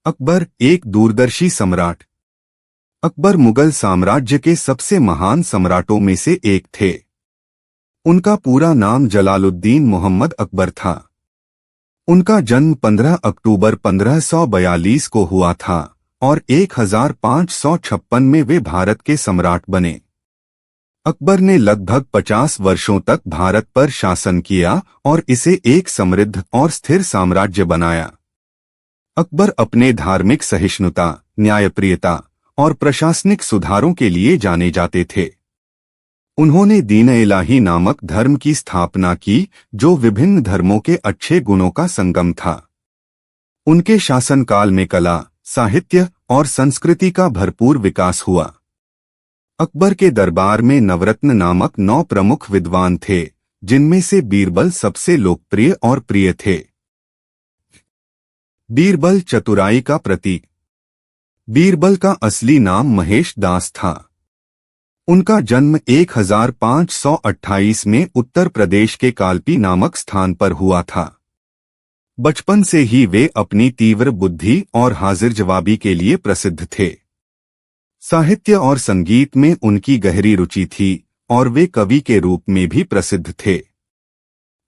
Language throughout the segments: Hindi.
अकबर एक दूरदर्शी सम्राट। अकबर मुगल साम्राज्य के सबसे महान सम्राटों में से एक थे। उनका पूरा नाम जलालुद्दीन मोहम्मद अकबर था। उनका जन्म 15 अक्टूबर 1542 को हुआ था और 1556 में वे भारत के सम्राट बने। अकबर ने लगभग 50 वर्षों तक भारत पर शासन किया और इसे एक समृद्ध और स्थिर साम्राज्य बनाया। अकबर अपने धार्मिक सहिष्णुता, न्यायप्रियता और प्रशासनिक सुधारों के लिए जाने जाते थे। उन्होंने दीन-ए-इलाही नामक धर्म की स्थापना की, जो विभिन्न धर्मों के अच्छे गुणों का संगम था। उनके शासनकाल में कला, साहित्य और संस्कृति का भरपूर विकास हुआ। अकबर के दरबार में नवरत्न नामक 9 प्रमुख विद्वान थे, जिनमें से बीरबल सबसे लोकप्रिय और प्रिय थे। बीरबल चतुराई का प्रतीक। बीरबल का असली नाम महेश दास था। उनका जन्म 1528 में उत्तर प्रदेश के कालपी नामक स्थान पर हुआ था। बचपन से ही वे अपनी तीव्र बुद्धि और हाजिर जवाबी के लिए प्रसिद्ध थे। साहित्य और संगीत में उनकी गहरी रुचि थी और वे कवि के रूप में भी प्रसिद्ध थे।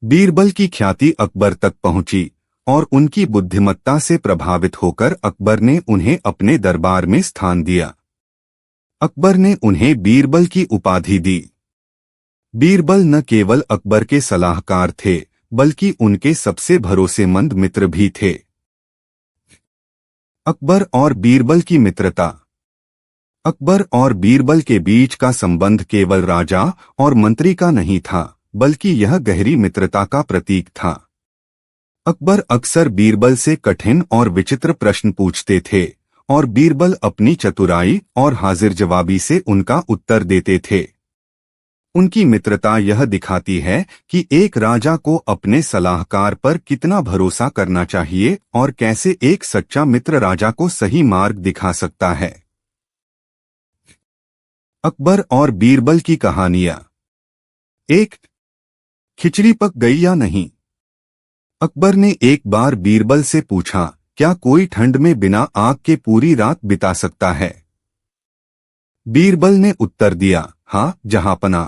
बीरबल की ख्याति अकबर तक पहुंची और उनकी बुद्धिमत्ता से प्रभावित होकर अकबर ने उन्हें अपने दरबार में स्थान दिया। अकबर ने उन्हें बीरबल की उपाधि दी। बीरबल न केवल अकबर के सलाहकार थे, बल्कि उनके सबसे भरोसेमंद मित्र भी थे। अकबर और बीरबल की मित्रता। अकबर और बीरबल के बीच का संबंध केवल राजा और मंत्री का नहीं था, बल्कि यह गहरी मित्रता का प्रतीक था। अकबर अक्सर बीरबल से कठिन और विचित्र प्रश्न पूछते थे और बीरबल अपनी चतुराई और हाजिर जवाबी से उनका उत्तर देते थे। उनकी मित्रता यह दिखाती है कि एक राजा को अपने सलाहकार पर कितना भरोसा करना चाहिए और कैसे एक सच्चा मित्र राजा को सही मार्ग दिखा सकता है। अकबर और बीरबल की कहानियां। 1. खिचड़ी पक गई या नहीं। अकबर ने एक बार बीरबल से पूछा, क्या कोई ठंड में बिना आग के पूरी रात बिता सकता है? बीरबल ने उत्तर दिया, हाँ जहांपना।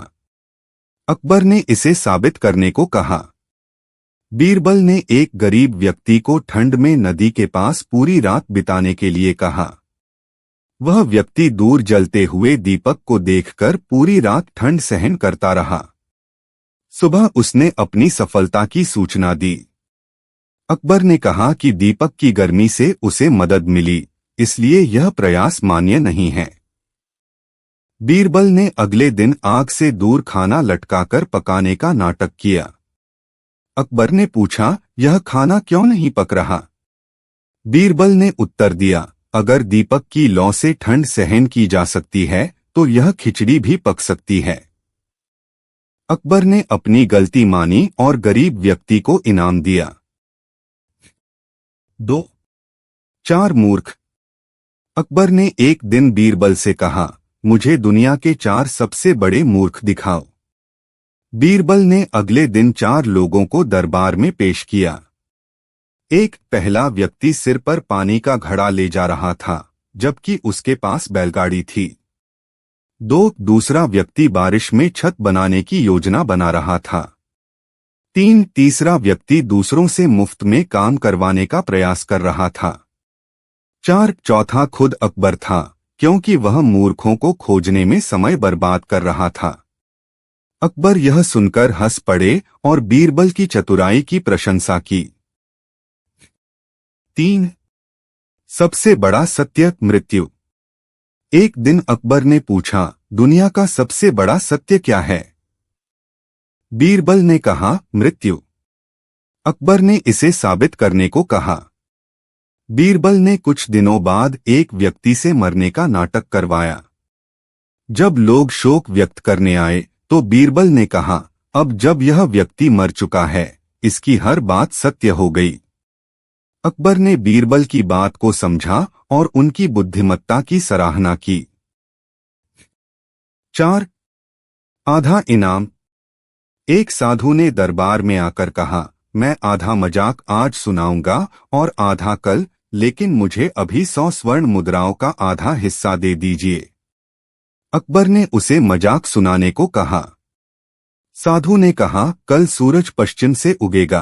अकबर ने इसे साबित करने को कहा। बीरबल ने एक गरीब व्यक्ति को ठंड में नदी के पास पूरी रात बिताने के लिए कहा। वह व्यक्ति दूर जलते हुए दीपक को देखकर पूरी रात ठंड सहन करता रहा। सुबह उसने अपनी सफलता की सूचना दी। अकबर ने कहा कि दीपक की गर्मी से उसे मदद मिली, इसलिए यह प्रयास मान्य नहीं है। बीरबल ने अगले दिन आग से दूर खाना लटकाकर पकाने का नाटक किया। अकबर ने पूछा, यह खाना क्यों नहीं पक रहा? बीरबल ने उत्तर दिया, अगर दीपक की लौ से ठंड सहन की जा सकती है तो यह खिचड़ी भी पक सकती है। अकबर ने अपनी गलती मानी और गरीब व्यक्ति को इनाम दिया। 2. 4 मूर्ख। अकबर ने एक दिन बीरबल से कहा, मुझे दुनिया के 4 सबसे बड़े मूर्ख दिखाओ। बीरबल ने अगले दिन 4 लोगों को दरबार में पेश किया। एक पहला व्यक्ति सिर पर पानी का घड़ा ले जा रहा था, जबकि उसके पास बैलगाड़ी थी। 2. दूसरा व्यक्ति बारिश में छत बनाने की योजना बना रहा था। 3. तीसरा व्यक्ति दूसरों से मुफ्त में काम करवाने का प्रयास कर रहा था। 4. चौथा खुद अकबर था, क्योंकि वह मूर्खों को खोजने में समय बर्बाद कर रहा था। अकबर यह सुनकर हंस पड़े और बीरबल की चतुराई की प्रशंसा की। 3. सबसे बड़ा सत्य मृत्यु। एक दिन अकबर ने पूछा, दुनिया का सबसे बड़ा सत्य क्या है? बीरबल ने कहा, मृत्यु। अकबर ने इसे साबित करने को कहा। बीरबल ने कुछ दिनों बाद एक व्यक्ति से मरने का नाटक करवाया। जब लोग शोक व्यक्त करने आए तो बीरबल ने कहा, अब जब यह व्यक्ति मर चुका है, इसकी हर बात सत्य हो गई। अकबर ने बीरबल की बात को समझा और उनकी बुद्धिमत्ता की सराहना की। 4. आधा इनाम। एक साधु ने दरबार में आकर कहा, मैं आधा मजाक आज सुनाऊंगा और आधा कल, लेकिन मुझे अभी 100 स्वर्ण मुद्राओं का आधा हिस्सा दे दीजिए। अकबर ने उसे मजाक सुनाने को कहा। साधु ने कहा, कल सूरज पश्चिम से उगेगा।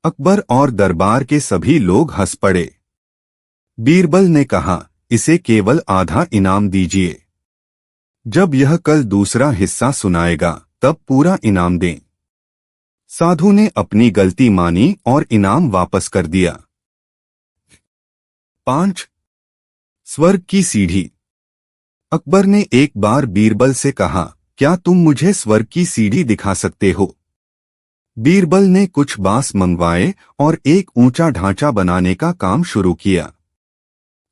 अकबर और दरबार के सभी लोग हंस पड़े। बीरबल ने कहा, इसे केवल आधा इनाम दीजिए। जब यह कल दूसरा हिस्सा सुनाएगा तब पूरा इनाम दें। साधु ने अपनी गलती मानी और इनाम वापस कर दिया। 5. स्वर्ग की सीढ़ी। अकबर ने एक बार बीरबल से कहा, क्या तुम मुझे स्वर्ग की सीढ़ी दिखा सकते हो? बीरबल ने कुछ बांस मंगवाए और एक ऊंचा ढांचा बनाने का काम शुरू किया।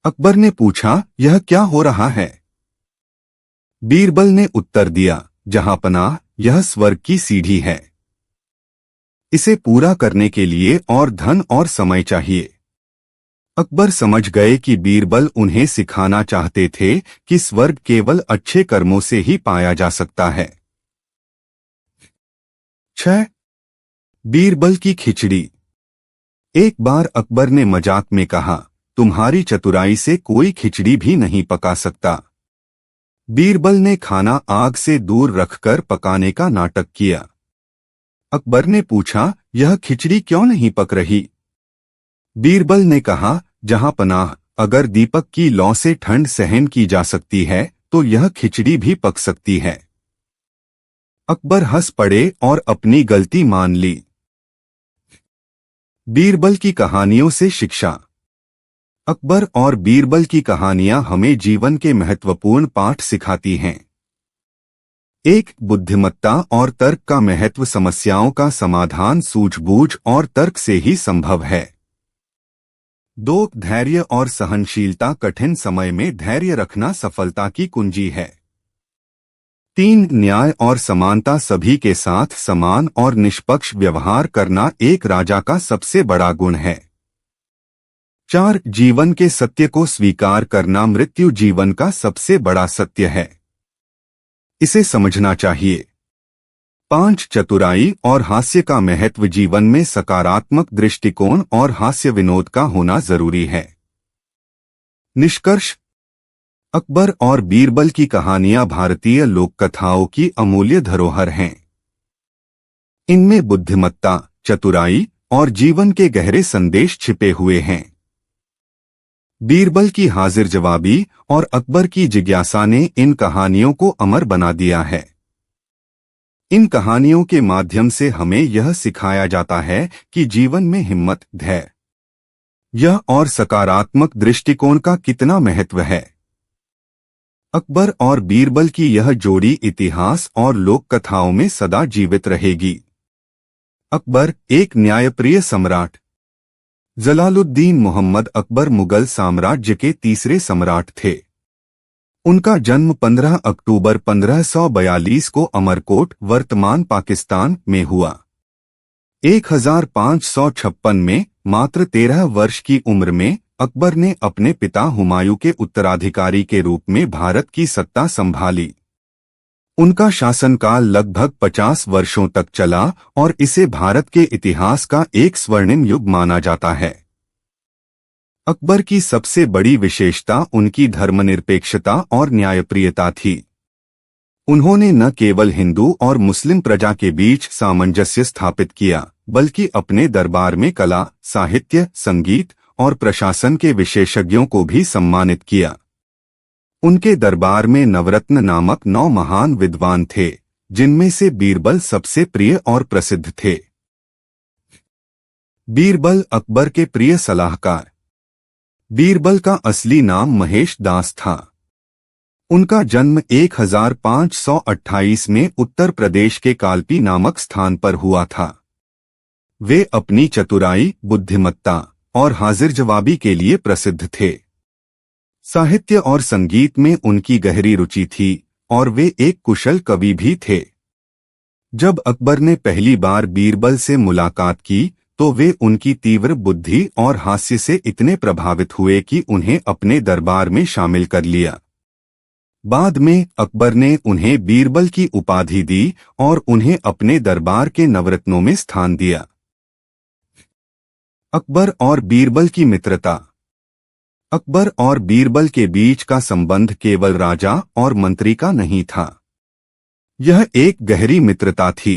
अकबर ने पूछा, यह क्या हो रहा है? बीरबल ने उत्तर दिया, जहांपनाह, यह स्वर्ग की सीढ़ी है। इसे पूरा करने के लिए और धन और समय चाहिए। अकबर समझ गए कि बीरबल उन्हें सिखाना चाहते थे कि स्वर्ग केवल अच्छे कर्मों से ही पाया जा सकता है। 6. बीरबल की खिचड़ी। एक बार अकबर ने मजाक में कहा, तुम्हारी चतुराई से कोई खिचड़ी भी नहीं पका सकता। बीरबल ने खाना आग से दूर रखकर पकाने का नाटक किया। अकबर ने पूछा, यह खिचड़ी क्यों नहीं पक रही? बीरबल ने कहा, जहांपनाह, अगर दीपक की लौ से ठंड सहन की जा सकती है तो यह खिचड़ी भी पक सकती है। अकबर हंस पड़े और अपनी गलती मान ली। बीरबल की कहानियों से शिक्षा। अकबर और बीरबल की कहानियां हमें जीवन के महत्वपूर्ण पाठ सिखाती हैं। 1. बुद्धिमत्ता और तर्क का महत्व। समस्याओं का समाधान सूझबूझ और तर्क से ही संभव है। 2. धैर्य और सहनशीलता। कठिन समय में धैर्य रखना सफलता की कुंजी है। 3. न्याय और समानता। सभी के साथ समान और निष्पक्ष व्यवहार करना एक राजा का सबसे बड़ा गुण है। 4. जीवन के सत्य को स्वीकार करना। मृत्यु जीवन का सबसे बड़ा सत्य है, इसे समझना चाहिए। 5. चतुराई और हास्य का महत्व। जीवन में सकारात्मक दृष्टिकोण और हास्य विनोद का होना जरूरी है। निष्कर्ष। अकबर और बीरबल की कहानियां भारतीय लोक कथाओं की अमूल्य धरोहर हैं। इनमें बुद्धिमत्ता, चतुराई और जीवन के गहरे संदेश छिपे हुए हैं। बीरबल की हाजिर जवाबी और अकबर की जिज्ञासा ने इन कहानियों को अमर बना दिया है। इन कहानियों के माध्यम से हमें यह सिखाया जाता है कि जीवन में हिम्मत, धैर्य और सकारात्मक दृष्टिकोण का कितना महत्व है। अकबर और बीरबल की यह जोड़ी इतिहास और लोक कथाओं में सदा जीवित रहेगी। अकबर एक न्यायप्रिय सम्राट। जलालुद्दीन मोहम्मद अकबर मुगल साम्राज्य के तीसरे सम्राट थे। उनका जन्म 15 अक्टूबर 1542 को अमरकोट, वर्तमान पाकिस्तान में हुआ। 1556 में मात्र 13 वर्ष की उम्र में अकबर ने अपने पिता हुमायूं के उत्तराधिकारी के रूप में भारत की सत्ता संभाली। उनका शासनकाल लगभग 50 वर्षों तक चला और इसे भारत के इतिहास का एक स्वर्णिम युग माना जाता है। अकबर की सबसे बड़ी विशेषता उनकी धर्मनिरपेक्षता और न्यायप्रियता थी। उन्होंने न केवल हिंदू और मुस्लिम प्रजा के बीच सामंजस्य स्थापित किया, बल्कि अपने दरबार में कला, साहित्य, संगीत और प्रशासन के विशेषज्ञों को भी सम्मानित किया। उनके दरबार में नवरत्न नामक 9 महान विद्वान थे, जिनमें से बीरबल सबसे प्रिय और प्रसिद्ध थे। बीरबल अकबर के प्रिय सलाहकार। बीरबल का असली नाम महेश दास था। उनका जन्म 1528 में उत्तर प्रदेश के कालपी नामक स्थान पर हुआ था। वे अपनी चतुराई, बुद्धिमत्ता और हाजिर जवाबी के लिए प्रसिद्ध थे। साहित्य और संगीत में उनकी गहरी रुचि थी और वे एक कुशल कवि भी थे। जब अकबर ने पहली बार बीरबल से मुलाकात की तो वे उनकी तीव्र बुद्धि और हास्य से इतने प्रभावित हुए कि उन्हें अपने दरबार में शामिल कर लिया। बाद में अकबर ने उन्हें बीरबल की उपाधि दी और उन्हें अपने दरबार के नवरत्नों में स्थान दिया। अकबर और बीरबल की मित्रता। अकबर और बीरबल के बीच का संबंध केवल राजा और मंत्री का नहीं था, यह एक गहरी मित्रता थी।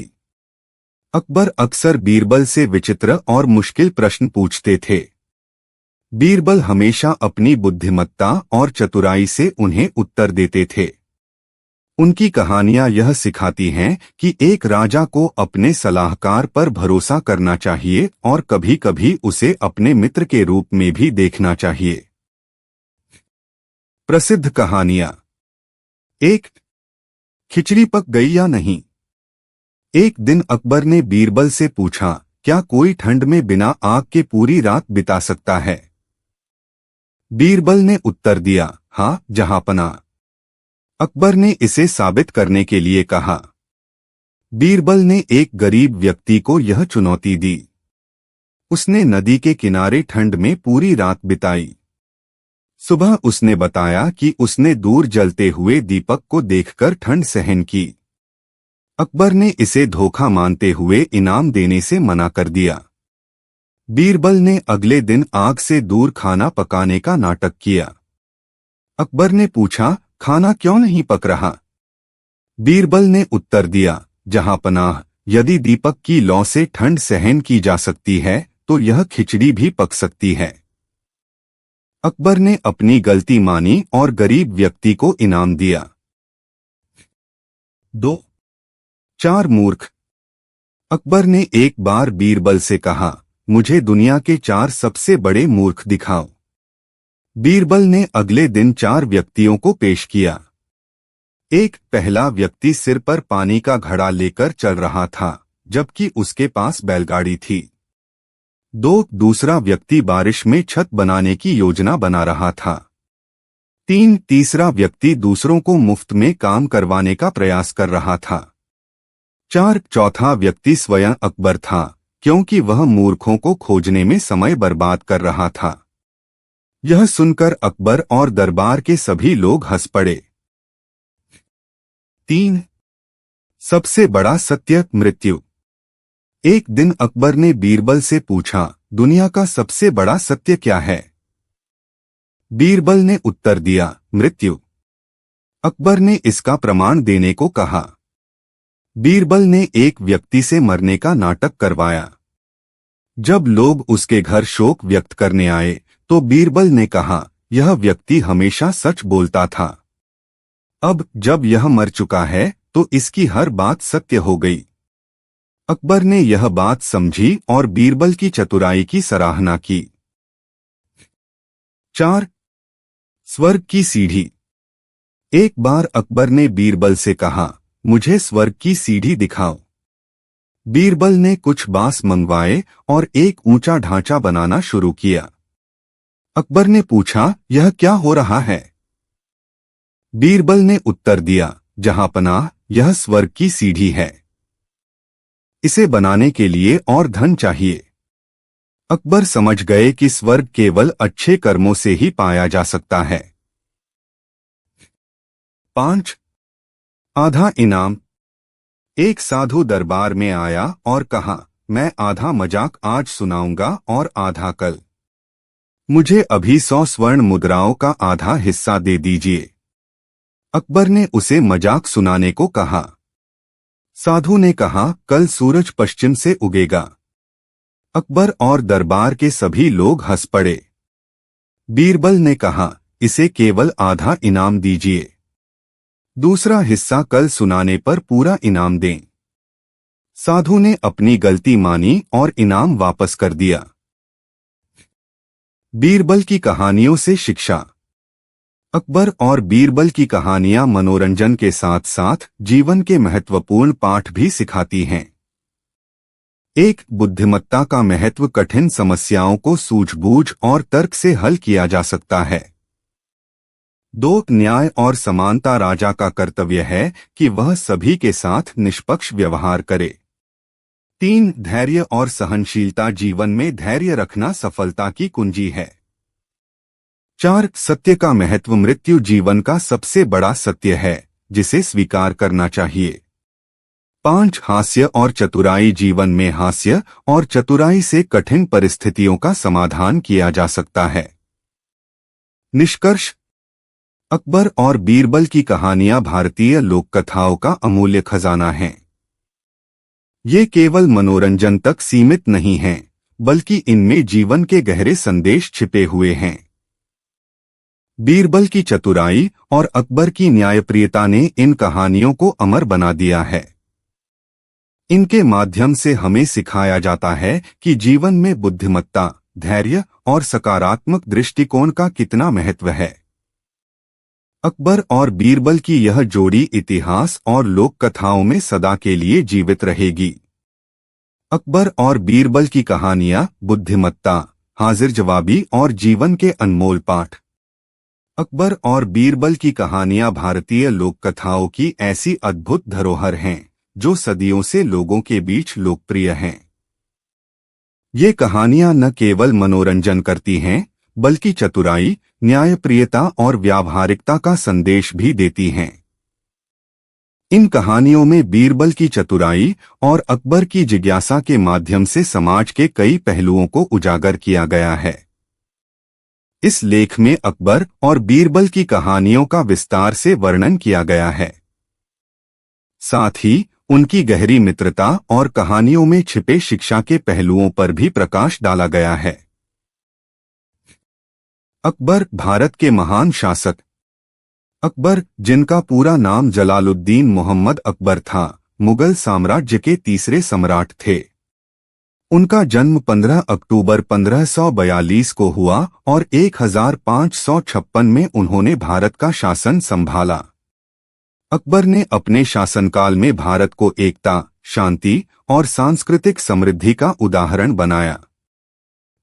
अकबर अक्सर बीरबल से विचित्र और मुश्किल प्रश्न पूछते थे। बीरबल हमेशा अपनी बुद्धिमत्ता और चतुराई से उन्हें उत्तर देते थे। उनकी कहानियां यह सिखाती हैं कि एक राजा को अपने सलाहकार पर भरोसा करना चाहिए और कभी-कभी उसे अपने मित्र के रूप में भी देखना चाहिए। प्रसिद्ध कहानियां। 1. खिचड़ी पक गई या नहीं। एक दिन अकबर ने बीरबल से पूछा, क्या कोई ठंड में बिना आग के पूरी रात बिता सकता है? बीरबल ने उत्तर दिया, हाँ जहांपनाह। अकबर ने इसे साबित करने के लिए कहा। बीरबल ने एक गरीब व्यक्ति को यह चुनौती दी। उसने नदी के किनारे ठंड में पूरी रात बिताई। सुबह उसने बताया कि उसने दूर जलते हुए दीपक को देखकर ठंड सहन की। अकबर ने इसे धोखा मानते हुए इनाम देने से मना कर दिया। बीरबल ने अगले दिन आग से दूर खाना पकाने का नाटक किया। अकबर ने पूछा, खाना क्यों नहीं पक रहा? बीरबल ने उत्तर दिया, जहांपनाह, यदि दीपक की लौ से ठंड सहन की जा सकती है तो यह खिचड़ी भी पक सकती है। अकबर ने अपनी गलती मानी और गरीब व्यक्ति को इनाम दिया। 2. 4 मूर्ख। अकबर ने एक बार बीरबल से कहा, मुझे दुनिया के 4 सबसे बड़े मूर्ख दिखाओ। बीरबल ने अगले दिन 4 व्यक्तियों को पेश किया। एक पहला व्यक्ति सिर पर पानी का घड़ा लेकर चल रहा था, जबकि उसके पास बैलगाड़ी थी। 2. दूसरा व्यक्ति बारिश में छत बनाने की योजना बना रहा था। 3. तीसरा व्यक्ति दूसरों को मुफ्त में काम करवाने का प्रयास कर रहा था। 4. चौथा व्यक्ति स्वयं अकबर था, क्योंकि वह मूर्खों को खोजने में समय बर्बाद कर रहा था। यह सुनकर अकबर और दरबार के सभी लोग हंस पड़े। 3. सबसे बड़ा सत्य, मृत्यु। एक दिन अकबर ने बीरबल से पूछा, दुनिया का सबसे बड़ा सत्य क्या है? बीरबल ने उत्तर दिया, मृत्यु। अकबर ने इसका प्रमाण देने को कहा। बीरबल ने एक व्यक्ति से मरने का नाटक करवाया। जब लोग उसके घर शोक व्यक्त करने आए तो बीरबल ने कहा, यह व्यक्ति हमेशा सच बोलता था। अब जब यह मर चुका है तो इसकी हर बात सत्य हो गई। अकबर ने यह बात समझी और बीरबल की चतुराई की सराहना की। 4. स्वर्ग की सीढ़ी। एक बार अकबर ने बीरबल से कहा, मुझे स्वर्ग की सीढ़ी दिखाओ। बीरबल ने कुछ बांस मंगवाए और एक ऊंचा ढांचा बनाना शुरू किया। अकबर ने पूछा, यह क्या हो रहा है? बीरबल ने उत्तर दिया, जहांपनाह, यह स्वर्ग की सीढ़ी है। इसे बनाने के लिए और धन चाहिए। अकबर समझ गए कि स्वर्ग केवल अच्छे कर्मों से ही पाया जा सकता है। 5. आधा इनाम। एक साधु दरबार में आया और कहा, मैं आधा मजाक आज सुनाऊंगा और आधा कल। मुझे अभी 100 स्वर्ण मुद्राओं का आधा हिस्सा दे दीजिए। अकबर ने उसे मजाक सुनाने को कहा। साधु ने कहा, कल सूरज पश्चिम से उगेगा। अकबर और दरबार के सभी लोग हंस पड़े। बीरबल ने कहा, इसे केवल आधा इनाम दीजिए, दूसरा हिस्सा कल सुनाने पर पूरा इनाम दें। साधु ने अपनी गलती मानी और इनाम वापस कर दिया। बीरबल की कहानियों से शिक्षा। अकबर और बीरबल की कहानियां मनोरंजन के साथ साथ जीवन के महत्वपूर्ण पाठ भी सिखाती हैं। 1. बुद्धिमत्ता का महत्व। कठिन समस्याओं को सूझबूझ और तर्क से हल किया जा सकता है। 2. न्याय और समानता। राजा का कर्तव्य है कि वह सभी के साथ निष्पक्ष व्यवहार करे। 3. धैर्य और सहनशीलता। जीवन में धैर्य रखना सफलता की कुंजी है। 4. सत्य का महत्व। मृत्यु जीवन का सबसे बड़ा सत्य है, जिसे स्वीकार करना चाहिए। 5 हास्य और चतुराई। जीवन में हास्य और चतुराई से कठिन परिस्थितियों का समाधान किया जा सकता है। निष्कर्ष: अकबर और बीरबल की कहानियां भारतीय लोक कथाओं का अमूल्य खजाना हैं। ये केवल मनोरंजन तक सीमित नहीं हैं, बल्कि इनमें जीवन के गहरे संदेश छिपे हुए हैं। बीरबल की चतुराई और अकबर की न्यायप्रियता ने इन कहानियों को अमर बना दिया है। इनके माध्यम से हमें सिखाया जाता है कि जीवन में बुद्धिमत्ता, धैर्य और सकारात्मक दृष्टिकोण का कितना महत्व है। अकबर और बीरबल की यह जोड़ी इतिहास और लोक कथाओं में सदा के लिए जीवित रहेगी। अकबर और बीरबल की कहानियां बुद्धिमत्ता, हाजिर जवाबी और जीवन के अनमोल पाठ। अकबर और बीरबल की कहानियां भारतीय लोक कथाओं की ऐसी अद्भुत धरोहर हैं जो सदियों से लोगों के बीच लोकप्रिय हैं। ये कहानियां न केवल मनोरंजन करती हैं, बल्कि चतुराई, न्यायप्रियता और व्यावहारिकता का संदेश भी देती हैं। इन कहानियों में बीरबल की चतुराई और अकबर की जिज्ञासा के माध्यम से समाज के कई पहलुओं को उजागर किया गया है। इस लेख में अकबर और बीरबल की कहानियों का विस्तार से वर्णन किया गया है। साथ ही उनकी गहरी मित्रता और कहानियों में छिपे शिक्षा के पहलुओं पर भी प्रकाश डाला गया है। अकबर, भारत के महान शासक। अकबर, जिनका पूरा नाम जलालुद्दीन मोहम्मद अकबर था, मुगल साम्राज्य के तीसरे सम्राट थे। उनका जन्म 15 अक्टूबर 1542 को हुआ और 1556 में उन्होंने भारत का शासन संभाला। अकबर ने अपने शासनकाल में भारत को एकता, शांति और सांस्कृतिक समृद्धि का उदाहरण बनाया।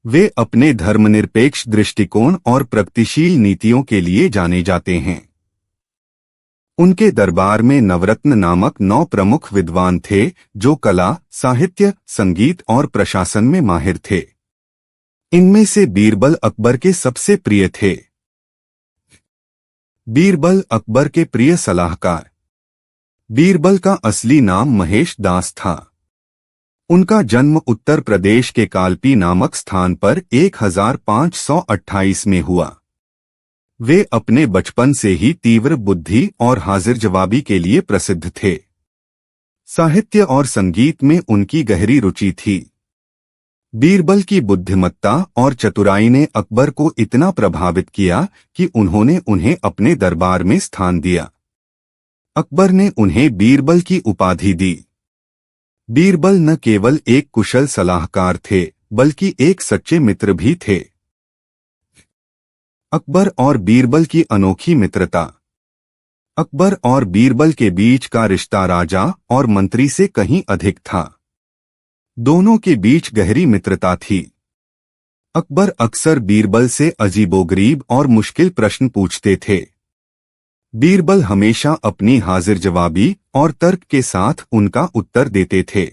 वे अपने धर्मनिरपेक्ष दृष्टिकोण और प्रगतिशील नीतियों के लिए जाने जाते हैं। उनके दरबार में नवरत्न नामक 9 प्रमुख विद्वान थे जो कला, साहित्य, संगीत और प्रशासन में माहिर थे। इनमें से बीरबल अकबर के सबसे प्रिय थे। बीरबल अकबर के प्रिय सलाहकार। बीरबल का असली नाम महेश दास था। उनका जन्म उत्तर प्रदेश के कालपी नामक स्थान पर 1528 में हुआ। वे अपने बचपन से ही तीव्र बुद्धि और हाजिर जवाबी के लिए प्रसिद्ध थे। साहित्य और संगीत में उनकी गहरी रुचि थी। बीरबल की बुद्धिमत्ता और चतुराई ने अकबर को इतना प्रभावित किया कि उन्होंने उन्हें अपने दरबार में स्थान दिया। अकबर ने उन्हें बीरबल की उपाधि दी। बीरबल न केवल एक कुशल सलाहकार थे, बल्कि एक सच्चे मित्र भी थे। अकबर और बीरबल की अनोखी मित्रता। अकबर और बीरबल के बीच का रिश्ता राजा और मंत्री से कहीं अधिक था। दोनों के बीच गहरी मित्रता थी। अकबर अक्सर बीरबल से अजीबोगरीब और मुश्किल प्रश्न पूछते थे। बीरबल हमेशा अपनी हाजिर जवाबी और तर्क के साथ उनका उत्तर देते थे।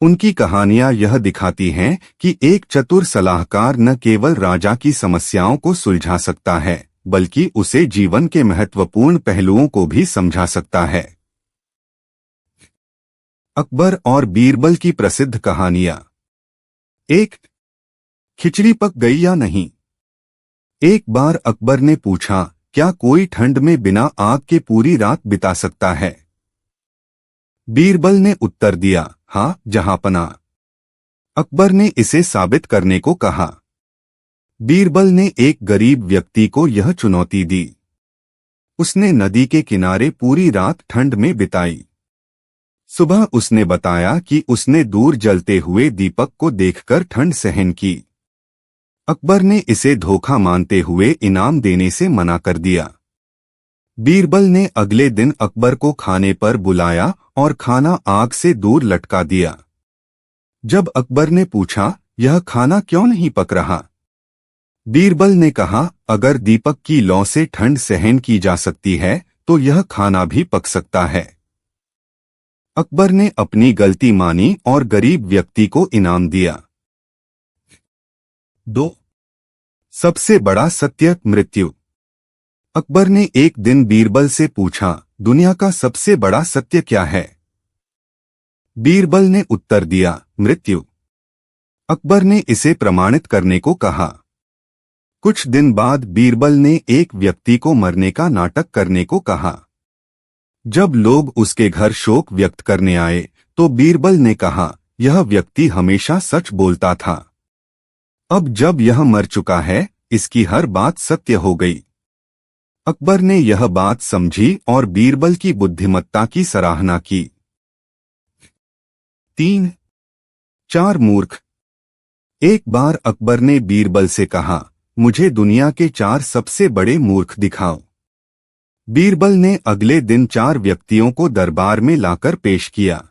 उनकी कहानियां यह दिखाती हैं कि एक चतुर सलाहकार न केवल राजा की समस्याओं को सुलझा सकता है, बल्कि उसे जीवन के महत्वपूर्ण पहलुओं को भी समझा सकता है। अकबर और बीरबल की प्रसिद्ध कहानियां। 1. खिचड़ी पक गई या नहीं। एक बार अकबर ने पूछा, क्या कोई ठंड में बिना आग के पूरी रात बिता सकता है? बीरबल ने उत्तर दिया, हाँ जहांपना। अकबर ने इसे साबित करने को कहा। बीरबल ने एक गरीब व्यक्ति को यह चुनौती दी। उसने नदी के किनारे पूरी रात ठंड में बिताई। सुबह उसने बताया कि उसने दूर जलते हुए दीपक को देखकर ठंड सहन की। अकबर ने इसे धोखा मानते हुए इनाम देने से मना कर दिया। बीरबल ने अगले दिन अकबर को खाने पर बुलाया और खाना आग से दूर लटका दिया। जब अकबर ने पूछा, यह खाना क्यों नहीं पक रहा? बीरबल ने कहा, अगर दीपक की लौ से ठंड सहन की जा सकती है, तो यह खाना भी पक सकता है। अकबर ने अपनी गलती मानी और गरीब व्यक्ति को इनाम दिया। 2. सबसे बड़ा सत्य, मृत्यु। अकबर ने एक दिन बीरबल से पूछा, दुनिया का सबसे बड़ा सत्य क्या है? बीरबल ने उत्तर दिया, मृत्यु। अकबर ने इसे प्रमाणित करने को कहा। कुछ दिन बाद बीरबल ने एक व्यक्ति को मरने का नाटक करने को कहा। जब लोग उसके घर शोक व्यक्त करने आए तो बीरबल ने कहा, यह व्यक्ति हमेशा सच बोलता था। अब जब यह मर चुका है, इसकी हर बात सत्य हो गई। अकबर ने यह बात समझी और बीरबल की बुद्धिमत्ता की सराहना की। 3. 4 मूर्ख। एक बार अकबर ने बीरबल से कहा, मुझे दुनिया के 4 सबसे बड़े मूर्ख दिखाओ। बीरबल ने अगले दिन 4 व्यक्तियों को दरबार में लाकर पेश किया।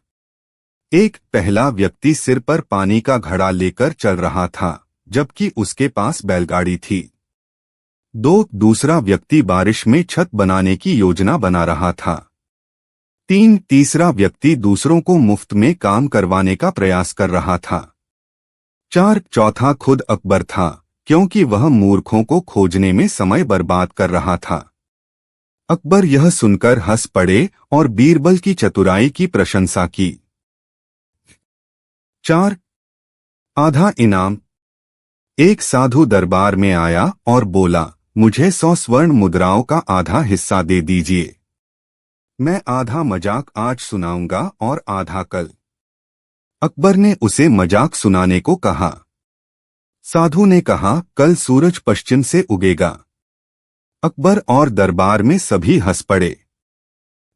एक पहला व्यक्ति सिर पर पानी का घड़ा लेकर चल रहा था, जबकि उसके पास बैलगाड़ी थी। 2 दूसरा व्यक्ति बारिश में छत बनाने की योजना बना रहा था। 3 तीसरा व्यक्ति दूसरों को मुफ्त में काम करवाने का प्रयास कर रहा था। 4 चौथा खुद अकबर था, क्योंकि वह मूर्खों को खोजने में समय बर्बाद कर रहा था। अकबर यह सुनकर हंस पड़े और बीरबल की चतुराई की प्रशंसा की। 4. आधा इनाम। एक साधु दरबार में आया और बोला, मुझे 100 स्वर्ण मुद्राओं का आधा हिस्सा दे दीजिए। मैं आधा मजाक आज सुनाऊंगा और आधा कल। अकबर ने उसे मजाक सुनाने को कहा। साधु ने कहा, कल सूरज पश्चिम से उगेगा। अकबर और दरबार में सभी हंस पड़े।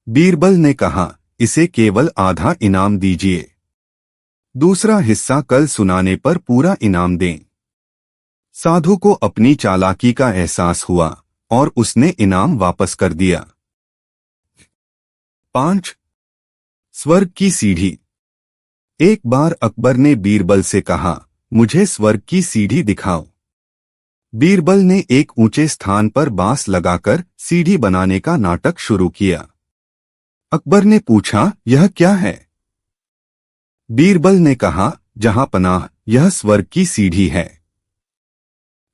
बीरबल ने कहा, इसे केवल आधा इनाम दीजिए, दूसरा हिस्सा कल सुनाने पर पूरा इनाम दें। साधु को अपनी चालाकी का एहसास हुआ और उसने इनाम वापस कर दिया। 5. स्वर्ग की सीढ़ी। एक बार अकबर ने बीरबल से कहा, मुझे स्वर्ग की सीढ़ी दिखाओ। बीरबल ने एक ऊंचे स्थान पर बांस लगाकर सीढ़ी बनाने का नाटक शुरू किया। अकबर ने पूछा, यह क्या है? बीरबल ने कहा, जहां पनाह, यह स्वर्ग की सीढ़ी है,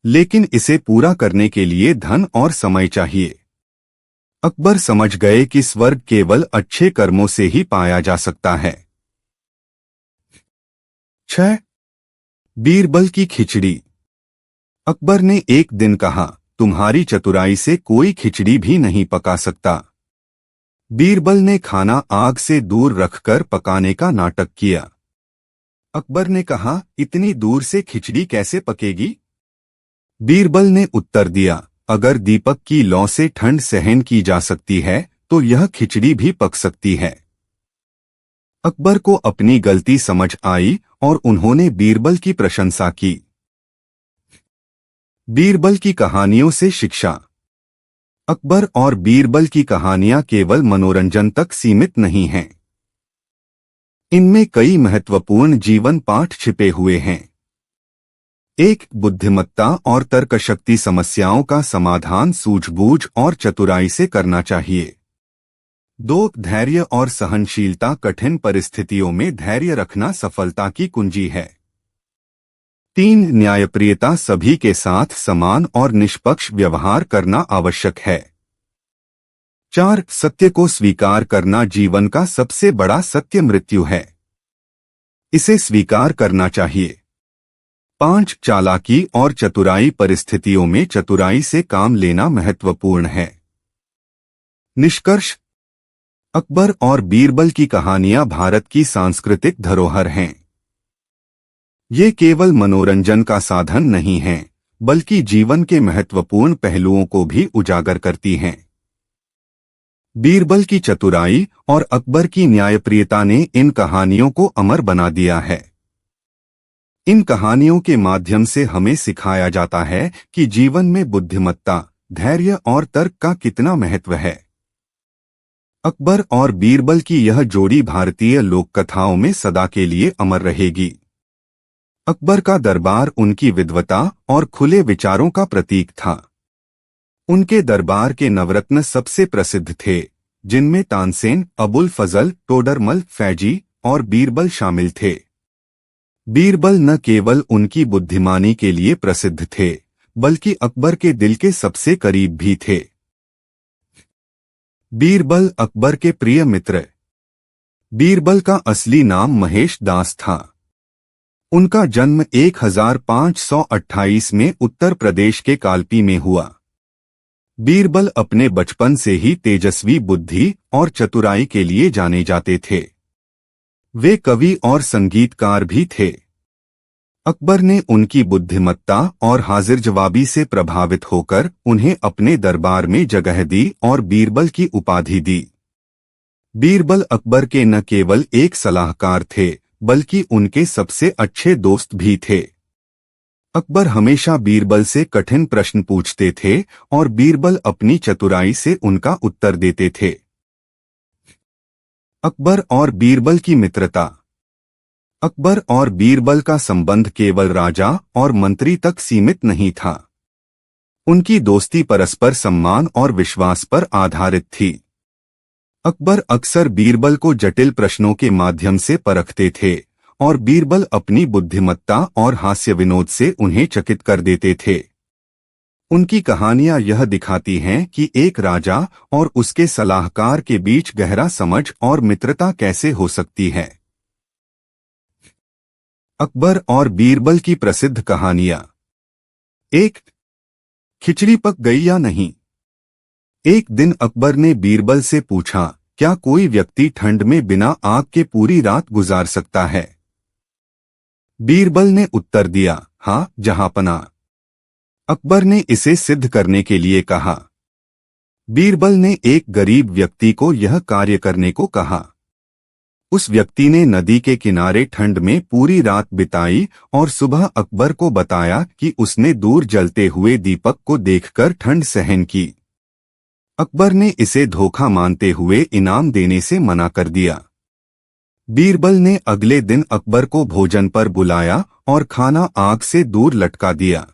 लेकिन इसे पूरा करने के लिए धन और समय चाहिए। अकबर समझ गए कि स्वर्ग केवल अच्छे कर्मों से ही पाया जा सकता है। 6. बीरबल की खिचड़ी। अकबर ने एक दिन कहा, तुम्हारी चतुराई से कोई खिचड़ी भी नहीं पका सकता। बीरबल ने खाना आग से दूर रखकर पकाने का नाटक किया। अकबर ने कहा, इतनी दूर से खिचड़ी कैसे पकेगी? बीरबल ने उत्तर दिया, अगर दीपक की लौ से ठंड सहन की जा सकती है तो यह खिचड़ी भी पक सकती है। अकबर को अपनी गलती समझ आई और उन्होंने बीरबल की प्रशंसा की। बीरबल की कहानियों से शिक्षा। अकबर और बीरबल की कहानियां केवल मनोरंजन तक सीमित नहीं हैं। इनमें कई महत्वपूर्ण जीवन पाठ छिपे हुए हैं। 1. बुद्धिमत्ता और तर्कशक्ति। समस्याओं का समाधान सूझबूझ और चतुराई से करना चाहिए। 2. धैर्य और सहनशीलता। कठिन परिस्थितियों में धैर्य रखना सफलता की कुंजी है। 3. न्यायप्रियता। सभी के साथ समान और निष्पक्ष व्यवहार करना आवश्यक है। 4. सत्य को स्वीकार करना। जीवन का सबसे बड़ा सत्य मृत्यु है, इसे स्वीकार करना चाहिए। 5. चालाकी और चतुराई। परिस्थितियों में चतुराई से काम लेना महत्वपूर्ण है। निष्कर्ष। अकबर और बीरबल की कहानियां भारत की सांस्कृतिक धरोहर हैं। ये केवल मनोरंजन का साधन नहीं हैं, बल्कि जीवन के महत्वपूर्ण पहलुओं को भी उजागर करती हैं। बीरबल की चतुराई और अकबर की न्यायप्रियता ने इन कहानियों को अमर बना दिया है। इन कहानियों के माध्यम से हमें सिखाया जाता है कि जीवन में बुद्धिमत्ता, धैर्य और तर्क का कितना महत्व है। अकबर और बीरबल की यह जोड़ी भारतीय लोक कथाओं में सदा के लिए अमर रहेगी। अकबर का दरबार उनकी विद्वता और खुले विचारों का प्रतीक था। उनके दरबार के नवरत्न सबसे प्रसिद्ध थे, जिनमें तानसेन, अबुल फजल, टोडरमल, फैजी और बीरबल शामिल थे। बीरबल न केवल उनकी बुद्धिमानी के लिए प्रसिद्ध थे, बल्कि अकबर के दिल के सबसे करीब भी थे। बीरबल अकबर के प्रिय मित्र। बीरबल का असली नाम महेश दास था। उनका जन्म 1528 में उत्तर प्रदेश के कालपी में हुआ। बीरबल अपने बचपन से ही तेजस्वी बुद्धि और चतुराई के लिए जाने जाते थे। वे कवि और संगीतकार भी थे। अकबर ने उनकी बुद्धिमत्ता और हाजिर जवाबी से प्रभावित होकर उन्हें अपने दरबार में जगह दी और बीरबल की उपाधि दी। बीरबल अकबर के न केवल एक सलाहकार थे बल्कि उनके सबसे अच्छे दोस्त भी थे। अकबर हमेशा बीरबल से कठिन प्रश्न पूछते थे और बीरबल अपनी चतुराई से उनका उत्तर देते थे। अकबर और बीरबल की मित्रता। अकबर और बीरबल का संबंध केवल राजा और मंत्री तक सीमित नहीं था। उनकी दोस्ती परस्पर सम्मान और विश्वास पर आधारित थी। अकबर अक्सर बीरबल को जटिल प्रश्नों के माध्यम से परखते थे और बीरबल अपनी बुद्धिमत्ता और हास्य विनोद से उन्हें चकित कर देते थे। उनकी कहानियां यह दिखाती हैं कि एक राजा और उसके सलाहकार के बीच गहरा समझ और मित्रता कैसे हो सकती है। अकबर और बीरबल की प्रसिद्ध कहानियां। 1. खिचड़ी पक गई या नहीं। एक दिन अकबर ने बीरबल से पूछा, क्या कोई व्यक्ति ठंड में बिना आग के पूरी रात गुजार सकता है। बीरबल ने उत्तर दिया, हाँ जहांपनाह। अकबर ने इसे सिद्ध करने के लिए कहा। बीरबल ने एक गरीब व्यक्ति को यह कार्य करने को कहा। उस व्यक्ति ने नदी के किनारे ठंड में पूरी रात बिताई और सुबह अकबर को बताया कि उसने दूर जलते हुए दीपक को देखकर ठंड सहन की। अकबर ने इसे धोखा मानते हुए इनाम देने से मना कर दिया। बीरबल ने अगले दिन अकबर को भोजन पर बुलाया और खाना आग से दूर लटका दिया।